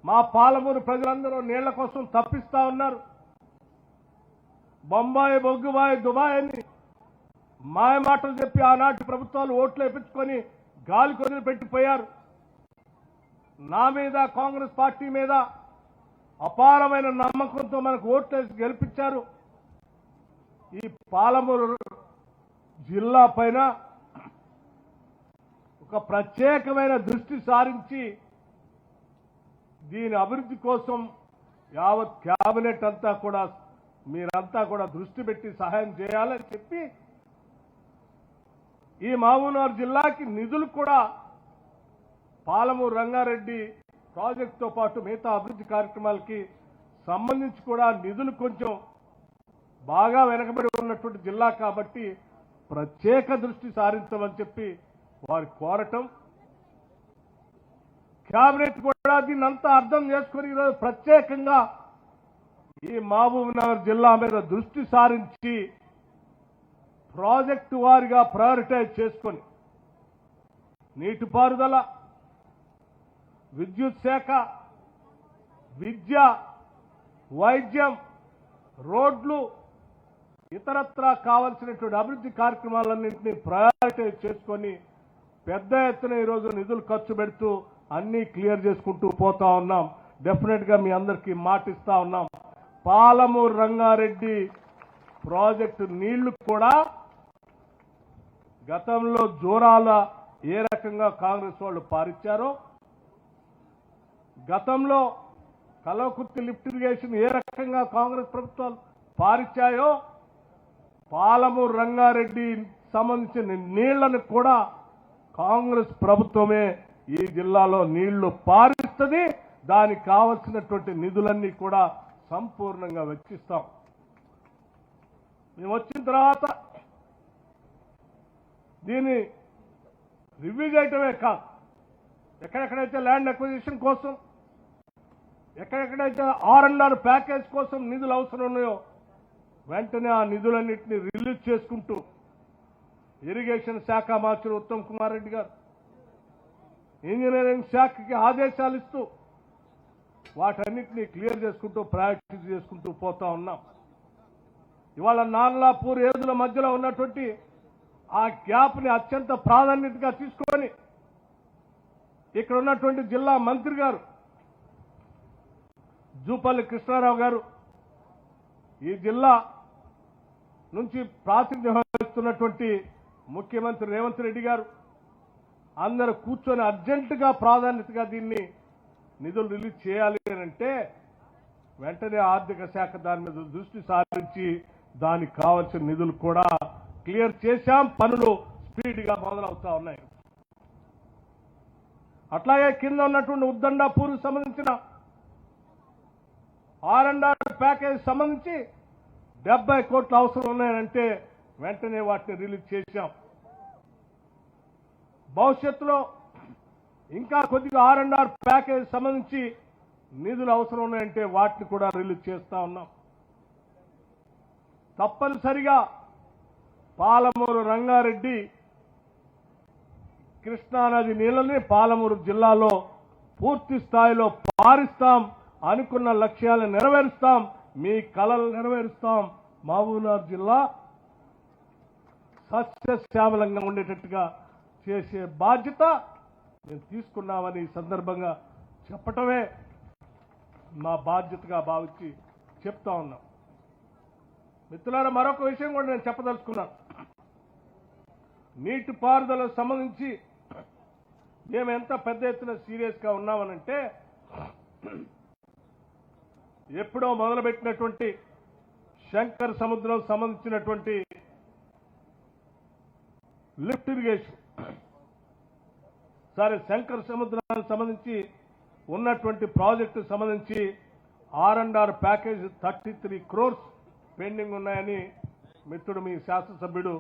మా పాలమూరు ప్రజలందరూ నీళ్ల కోసం తప్పిస్తా ఉన్నారు. బొంబాయి, బొగ్గుబాయి, దుబాయ్ అని మాయ మాటలు చెప్పి ఆనాటి ప్రభుత్వాలు ఓట్లు వేయించుకొని గాలి కొదిలి పెట్టిపోయారు. నా మీద, కాంగ్రెస్ పార్టీ మీద అపారమైన నమ్మకంతో మనకు ఓట్లేసి గెలిపించారు. ఈ పాలమూరు జిల్లా పైన ఒక ప్రత్యేకమైన దృష్టి సారించి దీని అభివృద్ధి కోసం యావత్ క్యాబినెట్ అంతా కూడా మీరంతా కూడా దృష్టి పెట్టి సహాయం చేయాలని చెప్పి ఈ మహబూబ్నగర్ జిల్లాకి నిధులు కూడా పాలమూరు రంగారెడ్డి ప్రాజెక్టుతో పాటు మిగతా అభివృద్ధి కార్యక్రమాలకి సంబంధించి కూడా నిధులు కొంచెం బాగా వెనకబడి ఉన్నటువంటి జిల్లా కాబట్టి ప్రత్యేక దృష్టి సారించమని చెప్పి వారు కోరటం, కేబినెట్ కూడా దీన్ని అంతా అర్థం చేసుకుని ఈరోజు ప్రత్యేకంగా ఈ మహబూబ్నగర్ జిల్లా మీద దృష్టి సారించి ప్రాజెక్టు వారిగా ప్రయారిటైజ్ చేసుకొని నీటిపారుదల, విద్యుత్ శాఖ, విద్య, వైద్యం, రోడ్లు, ఇతరత్రా కావాల్సినటువంటి అభివృద్ధి కార్యక్రమాలన్నింటినీ ప్రయారిటైజ్ చేసుకొని పెద్ద ఎత్తున ఈరోజు నిధులు ఖర్చు పెడుతూ అన్నీ క్లియర్ చేసుకుంటూ పోతా ఉన్నాం. డెఫినెట్ గా మీ అందరికీ మాటిస్తా ఉన్నాం. పాలమూరు రంగారెడ్డి ప్రాజెక్టు నీళ్లు కూడా గతంలో జోరాల ఏ రకంగా కాంగ్రెస్ వాళ్ళు పారిచ్చారో, గతంలో కల్వకుర్తి లిఫ్ట్ ఇరిగేషన్ ఏ రకంగా కాంగ్రెస్ ప్రభుత్వాలు పారిచ్చాయో, పాలమూరు రంగారెడ్డి సంబంధించిన నీళ్లను కూడా కాంగ్రెస్ ప్రభుత్వమే ఈ జిల్లాలో నీళ్లు పారిస్తుంది. దానికి కావలసినటువంటి నిధులన్నీ కూడా సంపూర్ణంగా వెచ్చిస్తాం. మేము వచ్చిన తర్వాత దీన్ని రివ్యూ చేయటమే కాదు, ఎక్కడెక్కడైతే ల్యాండ్ అక్విజిషన్ కోసం, ఎక్కడెక్కడైతే R&R ప్యాకేజ్ కోసం నిధులు అవసరం ఉన్నాయో వెంటనే ఆ నిధులన్నింటినీ రిలీజ్ చేసుకుంటూ ఇరిగేషన్ శాఖ మార్చిన ఉత్తమ్ కుమార్ రెడ్డి గారు ఇంజనీరింగ్ శాఖకి ఆదేశాలు ఇస్తూ వాటన్నిటినీ క్లియర్ చేసుకుంటూ ప్రయారిటీ చేసుకుంటూ పోతా ఉన్నాం. ఇవాళ నాన్లాపూర్ ఏదుల మధ్యలో ఉన్నటువంటి ఆ గ్యాప్ని అత్యంత ప్రాధాన్యతగా తీసుకొని ఇక్కడ ఉన్నటువంటి జిల్లా మంత్రి గారు జూపల్లి కృష్ణారావు గారు ఈ జిల్లా నుంచి ప్రాతినిధ్యం వహిస్తున్నటువంటి ముఖ్యమంత్రి రేవంత్ రెడ్డి గారు అందరూ కూర్చొని అర్జెంటుగా ప్రాధాన్యతగా దీన్ని నిధులు రిలీజ్ చేయాలి అని అంటే వెంటనే ఆర్థిక శాఖ దాని మీద దృష్టి సారించి దానికి కావాల్సిన నిధులు కూడా క్లియర్ చేశాం. పనులు స్పీడ్గా మొదలవుతా ఉన్నాయి. అట్లాగే కింద ఉన్నటువంటి ఉద్దండాపూర్ సంబంధించిన R&R ప్యాకేజ్ సంబంధించి 70 కోట్ల అవసరం ఉన్నాయంటే వెంటనే వాటిని రిలీజ్ చేశాం. భవిష్యత్తులో ఇంకా కొద్దిగా R&R ప్యాకేజ్ సంబంధించి నిధులు అవసరం ఉన్నాయంటే వాటిని కూడా రిలీజ్ చేస్తా ఉన్నాం. తప్పనిసరిగా పాలమూరు రంగారెడ్డి కృష్ణానది నీళ్ళని పాలమూరు జిల్లాలో పూర్తి స్థాయిలో పారిస్తాం. అనుకున్న లక్ష్యాలను నెరవేరుస్తాం. మీ కలలు నెరవేరుస్తాం. మహబూబ్నగర్ జిల్లా సస్యశ్యామలంగా ఉండేటట్టుగా చేసే బాధ్యత మేము తీసుకున్నామని ఈ సందర్భంగా చెప్పటమే మా బాధ్యతగా భావించి చెప్తా ఉన్నాం. మిత్రులారా, మరొక విషయం కూడా నేను చెప్పదలుచుకున్నాను. నీటిపారుదలకు సంబంధించి మేము ఎంత పెద్ద ఎత్తున సీరియస్గా ఉన్నామనంటే ఎప్పుడో మొదలుపెట్టినటువంటి శంకర్ సముద్రం సంబంధించినటువంటి లిఫ్ట్ ఇరిగేషన్, సరే శంకర్ సముద్రానికి సంబంధించి ఉన్నటువంటి ప్రాజెక్టు సంబంధించి R&R ప్యాకేజ్ 33 crores పెండింగ్ ఉన్నాయని మిత్రుడు మీ శాసనసభ్యుడు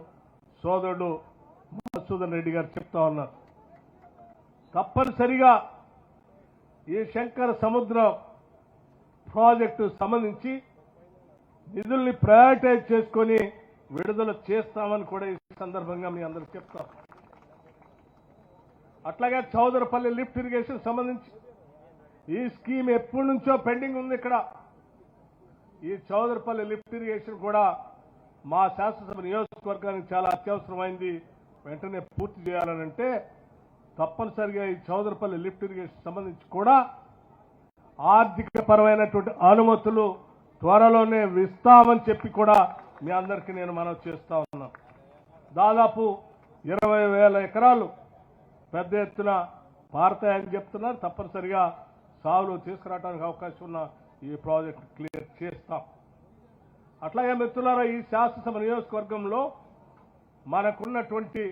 సోదరుడు మధుసూదన్ రెడ్డి గారు చెప్తా ఉన్నారు. తప్పనిసరిగా ఈ శంకర సముద్రం ప్రాజెక్టు సంబంధించి నిధుల్ని ప్రయారిటైజ్ చేసుకొని విడుదల చేస్తామని కూడా ఈ సందర్భంగా మీ అందరూ చెప్తాం. అట్లాగే చౌదరపల్లి లిఫ్ట్ ఇరిగేషన్ సంబంధించి ఈ స్కీమ్ ఎప్పటి నుంచో పెండింగ్ ఉంది. ఇక్కడ ఈ చౌదరపల్లి లిఫ్ట్ ఇరిగేషన్ కూడా మా శాసనసభ నియోజకవర్గానికి చాలా అత్యవసరమైంది. వెంటనే పూర్తి చేయాలనంటే తప్పనిసరిగా ఈ చౌదరపల్లి లిఫ్ట్ ఇరిగేషన్ సంబంధించి కూడా ఆర్థిక పరమైనటువంటి అనుమతులు త్వరలోనే ఇస్తామని చెప్పి కూడా మీ అందరికీ నేను మనవి చేస్తా ఉన్నాను. దాదాపు 20,000 ఎకరాలు పెద్ద ఎత్తున పారతాయని చెప్తున్నారు. తప్పనిసరిగా సాగులో తీసుకురావడానికి అవకాశం ఉన్న ఈ ప్రాజెక్టు క్లియర్ చేస్తాం. అట్లాగే మిత్రులారా, ఈ శాసనసభ నియోజకవర్గంలో మనకున్నటువంటి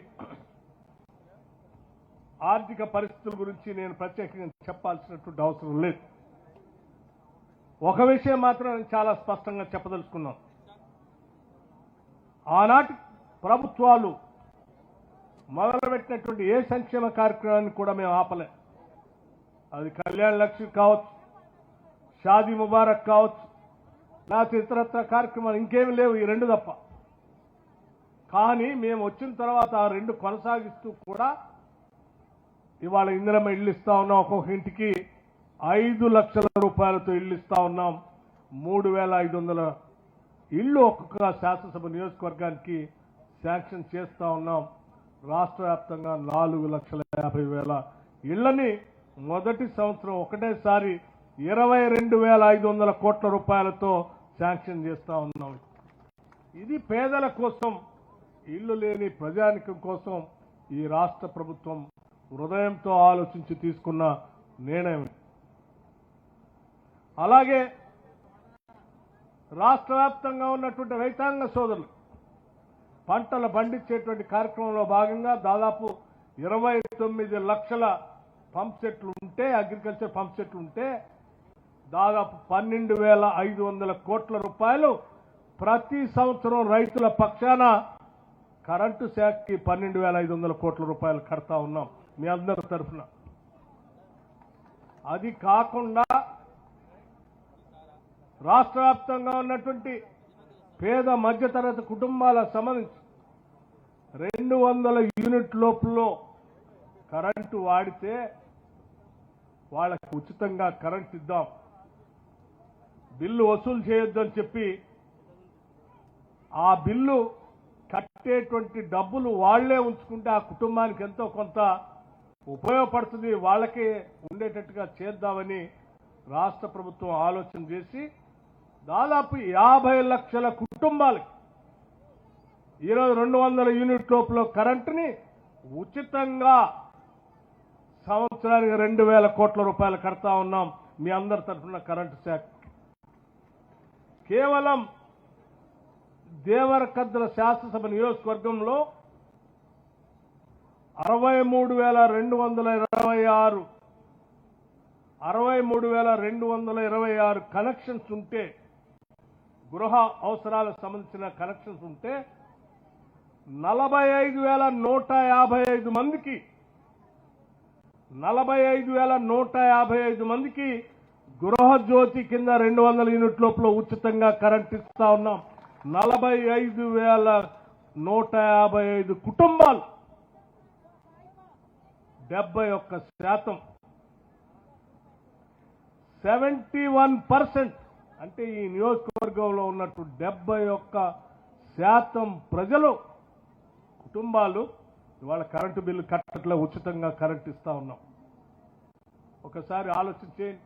ఆర్థిక పరిస్థితుల గురించి నేను ప్రత్యేకంగా చెప్పాల్సినటువంటి అవసరం లేదు. ఒక విషయం మాత్రం నేను చాలా స్పష్టంగా చెప్పదలుచుకున్నాను. ఆనాటి ప్రభుత్వాలు మొదలుపెట్టినటువంటి ఏ సంక్షేమ కార్యక్రమాన్ని కూడా మేము ఆపలే. అది కళ్యాణ లక్ష్మి కావచ్చు, షాదీ ముబారక్ కావచ్చు, లేకపోతే ఇతరత్ర కార్యక్రమాలు ఇంకేమి లేవు, ఈ 2 తప్ప. కానీ మేము వచ్చిన తర్వాత ఆ 2 కొనసాగిస్తూ కూడా ఇవాళ ఇందిరమ్మ ఇల్లు ఇస్తా ఉన్నాం. ఒక్కొక్క ఇంటికి 5 లక్షల రూపాయలతో ఇల్లు ఇస్తా ఉన్నాం. 3,500 ఇళ్లు ఒక్కొక్క శాసనసభ నియోజకవర్గానికి శాంక్షన్ చేస్తా ఉన్నాం. రాష్ట్ర వ్యాప్తంగా 4,50,000 ఇళ్లని మొదటి సంవత్సరం ఒకటేసారి 22,500 కోట్ల రూపాయలతో శాంక్షన్ చేస్తా ఉన్నాం. ఇది పేదల కోసం, ఇల్లు లేని ప్రజానికం కోసం ఈ రాష్ట్ర ప్రభుత్వం హృదయంతో ఆలోచించి తీసుకున్న నిర్ణయం. అలాగే రాష్ట్ర వ్యాప్తంగా ఉన్నటువంటి రైతాంగ సోదరులు పంటలు పండించేటువంటి కార్యక్రమంలో భాగంగా దాదాపు 29 లక్షల పంప్ సెట్లు ఉంటే, అగ్రికల్చర్ పంప్ సెట్లు ఉంటే దాదాపు 12,500 కోట్ల రూపాయలు ప్రతి సంవత్సరం రైతుల పక్షాన కరెంటు శాఖకి 12,500 కోట్ల రూపాయలు కడతా ఉన్నాం మీ అందరి తరఫున. అది కాకుండా రాష్ట్ర వ్యాప్తంగా ఉన్నటువంటి పేద మధ్యతరగతి కుటుంబాలకు సంబంధించి 200 యూనిట్ లోపల కరెంటు వాడితే వాళ్ళకి ఉచితంగా కరెంట్ ఇద్దాం, బిల్లు వసూలు చేయొద్దని చెప్పి ఆ బిల్లు కట్టేటువంటి డబ్బులు వాళ్లే ఉంచుకుంటే ఆ కుటుంబానికి ఎంతో కొంత ఉపయోగపడుతుంది, వాళ్ళకే ఉండేటట్టుగా చేద్దామని రాష్ట్ర ప్రభుత్వం ఆలోచన చేసి దాదాపు 50 లక్షల కుటుంబాలకి ఈరోజు 200 యూనిట్ లోపల కరెంటుని ఉచితంగా సంవత్సరానికి 2,000 కోట్ల రూపాయలు కడతా ఉన్నాం మీ అందరి తరఫున కరెంటు శాఖ. కేవలం దేవరకద్ర శాసనసభ నియోజకవర్గంలో 63,226 కనెక్షన్స్ ఉంటే, గృహ అవసరాలకు సంబంధించిన కనెక్షన్స్ ఉంటే 45,155 మందికి 45,155 మందికి గృహజ్యోతి కింద 200 యూనిట్ లోపల ఉచితంగా కరెంట్ ఇస్తా ఉన్నాం. 45,155 కుటుంబాలు 71%, 71% అంటే ఈ నియోజకవర్గంలో ఉన్నట్టు 71% ప్రజలు కుటుంబాలు ఇవాళ కరెంటు బిల్లు కట్టట్లే, ఉచితంగా కరెంట్ ఇస్తా ఉన్నాం. ఒకసారి ఆలోచించేయండి.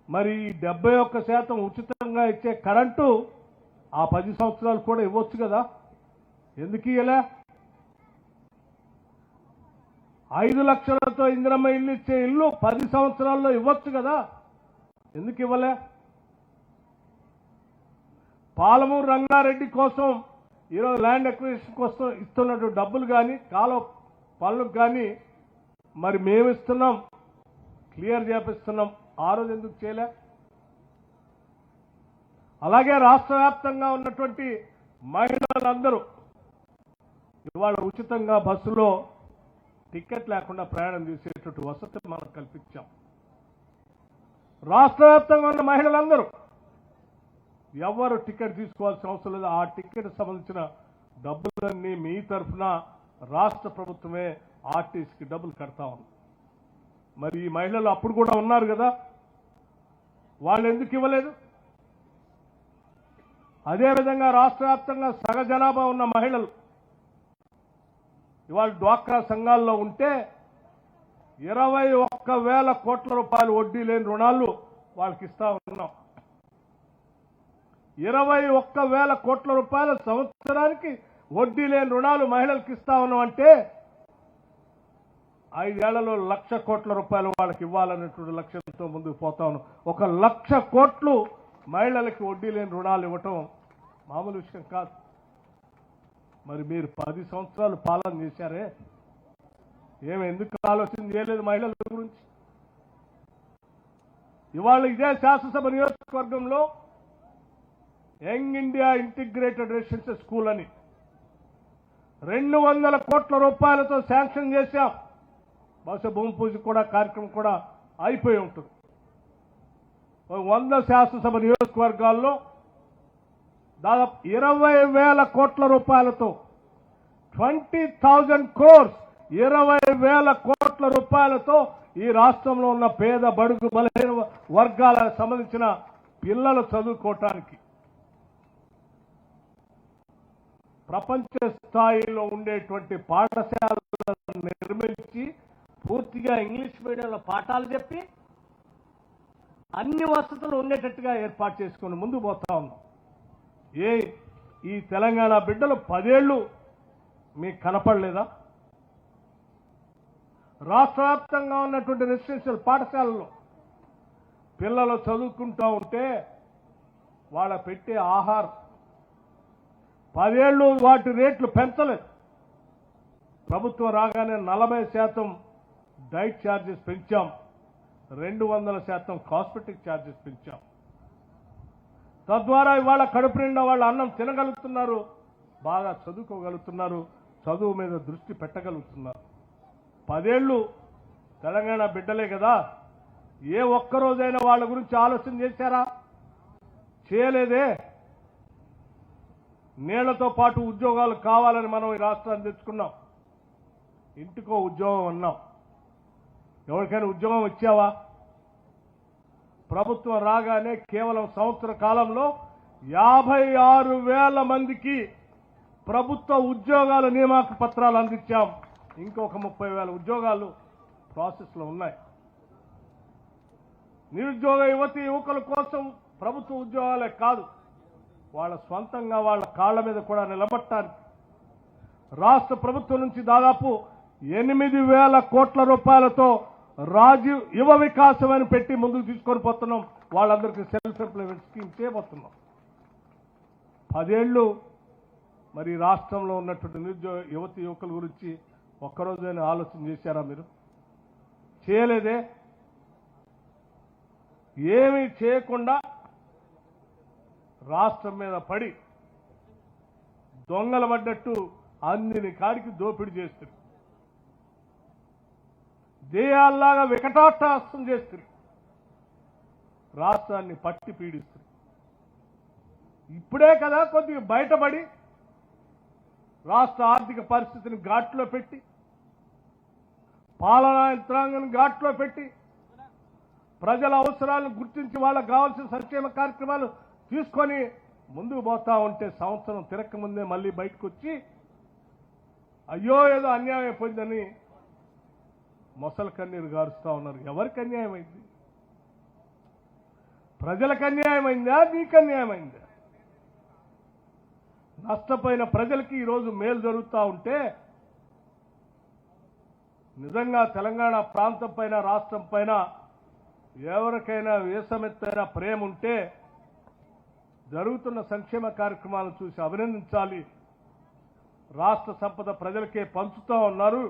మరి 71% ఉచితంగా ఇచ్చే కరెంటు ఆ 10 సంవత్సరాలు కూడా ఇవ్వచ్చు కదా, ఎందుకు ఇవ్వలే? 5 లక్షలతో ఇందిరమ్మ ఇల్లు ఇచ్చే ఇల్లు 10 సంవత్సరాల్లో ఇవ్వచ్చు కదా, ఎందుకు ఇవ్వలే? పాలమూరు రంగారెడ్డి కోసం ఈరోజు ల్యాండ్ అక్విజిషన్ కోసం ఇస్తున్నట్టు డబ్బులు కానీ కాలువ పనులకు కానీ మరి మేము ఇస్తున్నాం, క్లియర్ చేపిస్తున్నాం, ఆ రోజు ఎందుకు చేయలే? అలాగే రాష్ట్ర వ్యాప్తంగా ఉన్నటువంటి మహిళలందరూ ఇవాళ ఉచితంగా బస్సులో టికెట్ లేకుండా ప్రయాణం చేసేటట్టు వసతి మనం కల్పించాం. రాష్ట్ర వ్యాప్తంగా ఉన్న మహిళలందరూ ఎవరు టికెట్ తీసుకోవాల్సిన అవసరం లేదు. ఆ టికెట్ సంబంధించిన డబ్బులన్నీ మీ తరఫున రాష్ట్ర ప్రభుత్వమే ఆర్టీసీకి డబ్బులు కడతా ఉంది. మరి ఈ మహిళలు అప్పుడు కూడా ఉన్నారు కదా, వాళ్ళు ఎందుకు ఇవ్వలేదు? అదేవిధంగా రాష్ట్ర వ్యాప్తంగా సగ జనాభా ఉన్న మహిళలు ఇవాళ డ్వాక్రా సంఘాల్లో ఉంటే 21,000 కోట్ల రూపాయలు వడ్డీ లేని రుణాలు వాళ్ళకి ఇస్తా ఉన్నాం. 21,000 కోట్ల రూపాయల సంవత్సరానికి వడ్డీ లేని రుణాలు మహిళలకు ఇస్తా ఉన్నాం అంటే 5 ఏళ్లలో 1,00,000 కోట్ల రూపాయలు వాళ్ళకి ఇవ్వాలనేటువంటి లక్ష్యంతో ముందుకు పోతా ఉన్నాం. 1,00,000 కోట్లు మహిళలకి వడ్డీ లేని రుణాలు ఇవ్వటం మామూలు విషయం కాదు. మరి మీరు 10 సంవత్సరాలు పాలన చేశారే, ఎందుకు ఆలోచన చేయలేదు మహిళల గురించి? ఇవాళ ఇదే శాసనసభ నియోజకవర్గంలో young India integrated residential school అని 200 కోట్ల రూపాయలతో శాంక్షన్ చేశాం. బహుశా భూమి పూజ కూడా కార్యక్రమం కూడా అయిపోయి ఉంటుంది. 100 శాసనసభ నియోజకవర్గాల్లో దాదాపు 20,000 కోట్ల రూపాయలతో 20,000 crores 20,000 కోట్ల రూపాయలతో ఈ రాష్ట్రంలో ఉన్న పేద బడుగు బలహీన వర్గాలకు సంబంధించిన పిల్లలు చదువుకోవటానికి ప్రపంచ స్థాయిలో ఉండేటువంటి పాఠశాలను నిర్మించి పూర్తిగా ఇంగ్లీష్ మీడియంలో పాఠాలు చెప్పి అన్ని వసతులు ఉండేటట్టుగా ఏర్పాటు చేసుకుని ముందుకు పోతా ఉన్నాం. ఈ తెలంగాణ బిడ్డలు 10 ఏళ్లు మీకు కనపడలేదా? రాష్ట్ర వ్యాప్తంగా ఉన్నటువంటి రెసిడెన్షియల్ పాఠశాలలో పిల్లలు చదువుకుంటూ ఉంటే వాళ్ళ పెట్టే ఆహారం 10 ఏళ్లు వాటి రేట్లు పెంచలేదు. ప్రభుత్వం రాగానే 40% డైట్ ఛార్జెస్ పెంచాం, 200% కాస్మెటిక్ ఛార్జెస్ పెంచాం. తద్వారా ఇవాళ కడుపు నిండా వాళ్ళు అన్నం తినగలుగుతున్నారు, బాగా చదువుకోగలుగుతున్నారు, చదువు మీద దృష్టి పెట్టగలుగుతున్నారు. 10 ఏళ్లు తెలంగాణ బిడ్డలే కదా, ఏ ఒక్కరోజైనా వాళ్ళ గురించి ఆలోచన చేశారా? చేయలేదే. నీళ్లతో పాటు ఉద్యోగాలు కావాలని మనం ఈ రాష్ట్రాన్ని తెచ్చుకున్నాం. ఇంటికో ఉద్యోగం అన్నాం. ఎవరికైనా ఉద్యోగం ఇచ్చావా? ప్రభుత్వం రాగానే కేవలం సంవత్సర కాలంలో 56,000 మందికి ప్రభుత్వ ఉద్యోగాల నియామక పత్రాలు అందించాం. ఇంకొక 30,000 ఉద్యోగాలు ప్రాసెస్లో ఉన్నాయి. నిరుద్యోగ యువకుల కోసం ప్రభుత్వ ఉద్యోగాలే కాదు, వాళ్ళ స్వంతంగా వాళ్ళ కాళ్ల మీద కూడా నిలబడటానికి రాష్ట్ర ప్రభుత్వం నుంచి దాదాపు 8,000 కోట్ల రూపాయలతో రాజీవ్ యువ వికాసం అని పెట్టి ముందుకు తీసుకొని పోతున్నాం. వాళ్ళందరికీ సెల్ఫ్ ఎంప్లాయ్మెంట్ స్కీమ్ చేయబోతున్నాం. 10 ఏళ్ళు మరి రాష్ట్రంలో ఉన్నటువంటి నిరుద్యోగ యువకుల గురించి ఒక్కరోజైనా ఆలోచన చేశారా మీరు? చేయలేదే. ఏమీ చేయకుండా రాష్ట్రం మీద పడి దొంగల పడ్డట్టు అందిని కాడికి దోపిడీ చేస్తారు. దేయాల్లాగా వికటాట్టహాసం చేస్తారు. రాష్ట్రాన్ని పట్టి పీడిస్తారు. ఇప్పుడే కదా కొద్దిగా బయటపడి రాష్ట్ర ఆర్థిక పరిస్థితిని ఘాట్లో పెట్టి, పాలనా యంత్రాంగాన్ని ఘాట్లో పెట్టి, ప్రజల అవసరాలను గుర్తించి వాళ్ళకు కావాల్సిన సంక్షేమ కార్యక్రమాలు తీసుకొని ముందుకు పోతా ఉంటే సంవత్సరం తిరక్క ముందే మళ్ళీ బయటకు వచ్చి అయ్యో ఏదో అన్యాయం అయిపోయిందని మొసలు కన్నీరు గారుస్తా ఉన్నారు. ఎవరికి అన్యాయం అయింది? ప్రజలకు అన్యాయమైందా? నీకు అన్యాయమైందా? నష్టపోయిన ప్రజలకి ఈరోజు మేలు జరుగుతూ ఉంటే నిజంగా తెలంగాణ ప్రాంతం పైన రాష్ట్రం పైన ఎవరికైనా వేసమెత్తైన ప్రేమ ఉంటే జరుగుతున్న సంక్షేమ కార్యక్రమాలను చూసి అభినందించాలి. రాష్ట్ర సంపద ప్రజలకే పంచుతూ ఉన్నారు,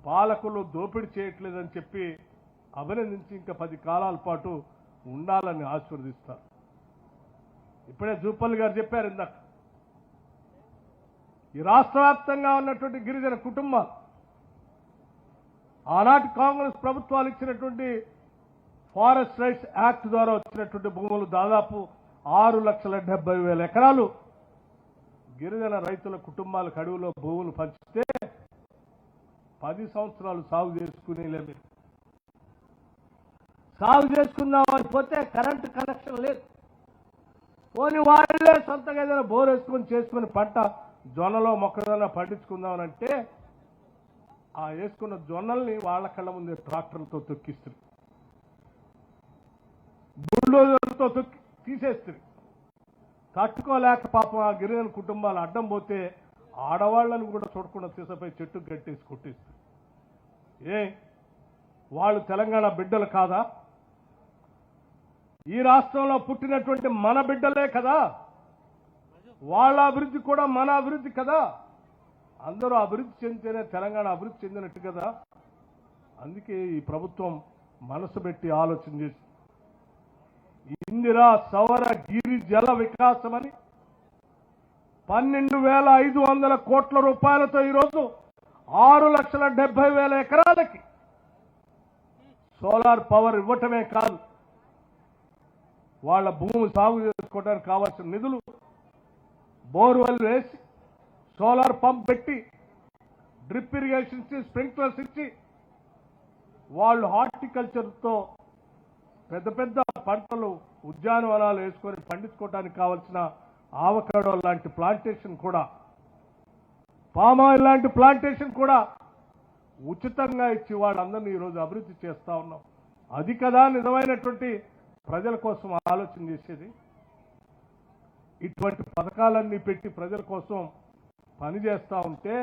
పాలకులు దోపిడీ చేయట్లేదని చెప్పి అభినందించి ఇంకా 10 కాలాల పాటు ఉండాలని ఆశీర్వదిస్తారు. ఇప్పుడే జూపల్లి గారు చెప్పారు ఇందాక, ఈ రాష్ట్ర వ్యాప్తంగా ఉన్నటువంటి గిరిజన కుటుంబాలు ఆనాటి కాంగ్రెస్ ప్రభుత్వాలు ఇచ్చినటువంటి ఫారెస్ట్ రైట్స్ యాక్ట్ ద్వారా వచ్చినటువంటి భూములు దాదాపు 6,70,000 ఎకరాలు గిరిజన రైతుల కుటుంబాలకు అడవులో భూములు పంచితే 10 సంవత్సరాలు సాగు చేసుకునేలే. మీరు సాగు చేసుకుందామని పోతే కరెంటు కనెక్షన్ లేదు. పోని వాళ్ళే సొంతగా ఏదైనా బోర్ వేసుకొని చేసుకుని పంట జొన్నలో మొక్కజొన్న పండించుకుందామనంటే ఆ వేసుకున్న జొన్నల్ని వాళ్ళ కళ్ళ ముందే ట్రాక్టర్లతో తొక్కిస్తారు, బుల్డోజర్లతో తొక్కి తీసేస్తారు. తట్టుకోలేక పాపం ఆ గిరిజన కుటుంబాలు అడ్డం పోతే ఆడవాళ్లను కూడా చూడకుండా తీసపై చెట్టు కట్టేసి కొట్టేస్తారు. వాళ్ళు తెలంగాణ బిడ్డలు కాదా? ఈ రాష్ట్రంలో పుట్టినటువంటి మన బిడ్డలే కదా. వాళ్ళ అభివృద్ధి కూడా మన అభివృద్ధి కదా. అందరూ అభివృద్ధి చెందితేనే తెలంగాణ అభివృద్ధి చెందినట్టు కదా. అందుకే ఈ ప్రభుత్వం మనసు పెట్టి ఆలోచన చేసి ఇందిరా సౌర గిరి జల వికాసమని 12,500 కోట్ల రూపాయలతో ఈరోజు 6,70,000 ఎకరాలకి సోలార్ పవర్ ఇవ్వటమే కాదు, వాళ్ళ భూమి సాగు చేసుకోవడానికి కావాల్సిన నిధులు బోర్వెల్ వేసి సోలార్ పంప్ పెట్టి డ్రిప్ ఇరిగేషన్ ఇచ్చి స్ప్రింక్లర్స్ ఇచ్చి వాళ్ళు హార్టికల్చర్తో పెద్ద పెద్ద పంటలు ఉద్యానవనాలు వేసుకొని పండించుకోవడానికి కావాల్సిన ఆవకాడో లాంటి ప్లాంటేషన్ కూడా, పామాయిల్ లాంటి ప్లాంటేషన్ కూడా ఉచితంగా ఇచ్చి వాళ్ళందరినీ ఈరోజు అభివృద్ధి చేస్తా ఉన్నాం. అది కదా నిజమైనటువంటి ప్రజల కోసం ఆలోచన చేసేది. ఇటువంటి పథకాలన్నీ పెట్టి ప్రజల కోసం పనిచేస్తూ ఉంటే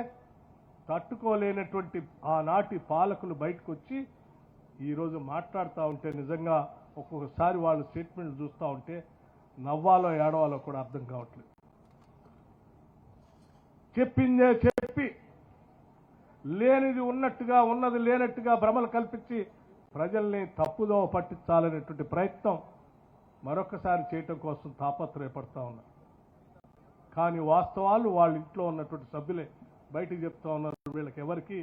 తట్టుకోలేనటువంటి ఆనాటి పాలకులు బయటకు వచ్చి ఈరోజు మాట్లాడుతూ ఉంటే నిజంగా ఒక్కొక్కసారి వాళ్ళ స్టేట్మెంట్ చూస్తూ ఉంటే నవ్వాలో ఏడవాలో కూడా అర్థం కావట్లేదు. చెప్పిందే చెప్పి లేనిది ఉన్నట్టుగా ఉన్నది లేనట్టుగా భ్రమలు కల్పించి ప్రజల్ని తప్పుదో పట్టించాలనేటువంటి ప్రయత్నం మరొకసారి చేయటం కోసం తాపత్రయపడతా ఉన్నారు. కానీ వాస్తవాలు వాళ్ళ ఇంట్లో ఉన్నటువంటి సభ్యులే బయటికి చెప్తా ఉన్నారు. వీళ్ళకి ఎవరికి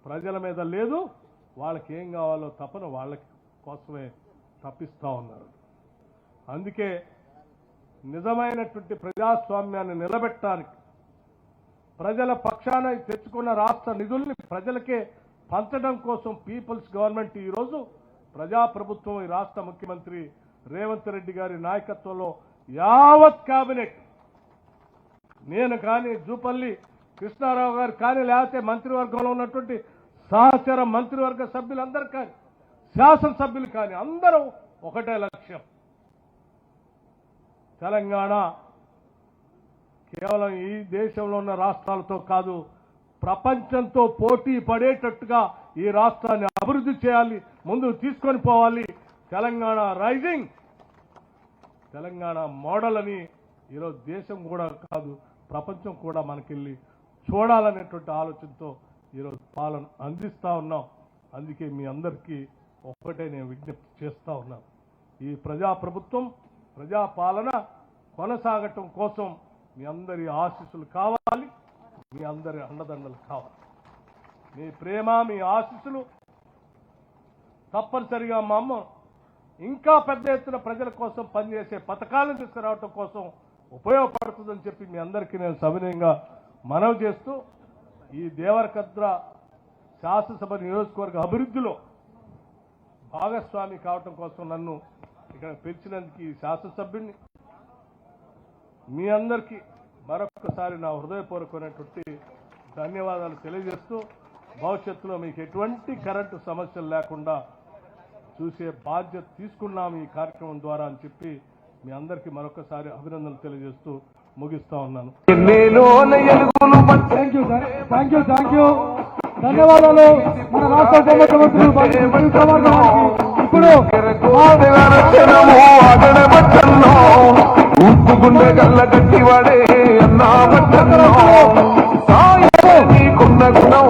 ప్రజల మీద లేదు, వాళ్ళకి ఏం కావాలో తపన వాళ్ళకి కోసమే తప్పిస్తా ఉన్నారు. అందుకే నిజమైనటువంటి ప్రజాస్వామ్యాన్ని నిలబెట్టడానికి ప్రజల పక్షాన తెచ్చుకున్న రాష్ట్ర నిధుల్ని ప్రజలకే పంచడం కోసం పీపుల్స్ గవర్నమెంట్ ఈరోజు ప్రజాప్రభుత్వం ఈ రాష్ట్ర ముఖ్యమంత్రి రేవంత్ రెడ్డి గారి నాయకత్వంలో యావత్ కేబినెట్, నేను కానీ, జూపల్లి కృష్ణారావు గారు కానీ, లేకపోతే మంత్రివర్గంలో ఉన్నటువంటి సహచర మంత్రివర్గ సభ్యులందరూ కానీ, శాసనసభ్యులు కానీ, అందరూ ఒకటే లక్ష్యం. తెలంగాణ కేవలం ఈ దేశంలో ఉన్న రాష్ట్రాలతో కాదు, ప్రపంచంతో పోటీ పడేటట్టుగా ఈ రాష్ట్రాన్ని అభివృద్ధి చేయాలి, ముందుకు తీసుకొని పోవాలి. తెలంగాణ రైజింగ్, తెలంగాణ మోడల్ అని ఈరోజు దేశం కూడా కాదు, ప్రపంచం కూడా మనకెళ్ళి చూడాలనేటువంటి ఆలోచనతో ఈరోజు పాలన అందిస్తా ఉన్నాం. అందుకే మీ అందరికీ ఒక్కటే నేను విజ్ఞప్తి చేస్తా ఉన్నాను. ఈ ప్రజాప్రభుత్వం, ప్రజాపాలన కొనసాగటం కోసం మీ అందరి ఆశీస్సులు కావాలి, మీ అందరి అండదండలు కావాలి. మీ ప్రేమ, మీ ఆశీస్సులు తప్పనిసరిగా మా అమ్మ ఇంకా పెద్ద ఎత్తున ప్రజల కోసం పనిచేసే పథకాలను తీసుకురావటం కోసం ఉపయోగపడుతుందని చెప్పి మీ అందరికీ నేను సవినయంగా మనవి చేస్తూ, ఈ దేవరకద్ర శాసనసభ నియోజకవర్గ అభివృద్ధిలో భాగస్వామి కావటం కోసం నన్ను ఇక్కడ పిలిచినందుకు ఈ శాసనసభ్యుడిని మీ అందరికీ మరొకసారి నా హృదయపూర్వకమైనటువంటి ధన్యవాదాలు తెలియజేస్తూ, భవిష్యత్తులో మీకు ఎటువంటి కరెంటు సమస్యలు లేకుండా చూసే బాధ్యత తీసుకున్నాం ఈ కార్యక్రమం ద్వారా అని చెప్పి మీ అందరికీ మరొకసారి అభినందనలు తెలియజేస్తూ ముగిస్తా ఉన్నాను. Thank you. ధన్యవాదాలు మన రాష్ట్ర ఉప ముఖ్యమంత్రి కుమార్ గారికి. ఇప్పుడు ఊపుగుండె గల్ల గట్టివాడే అన్నా నీకున్న గుణం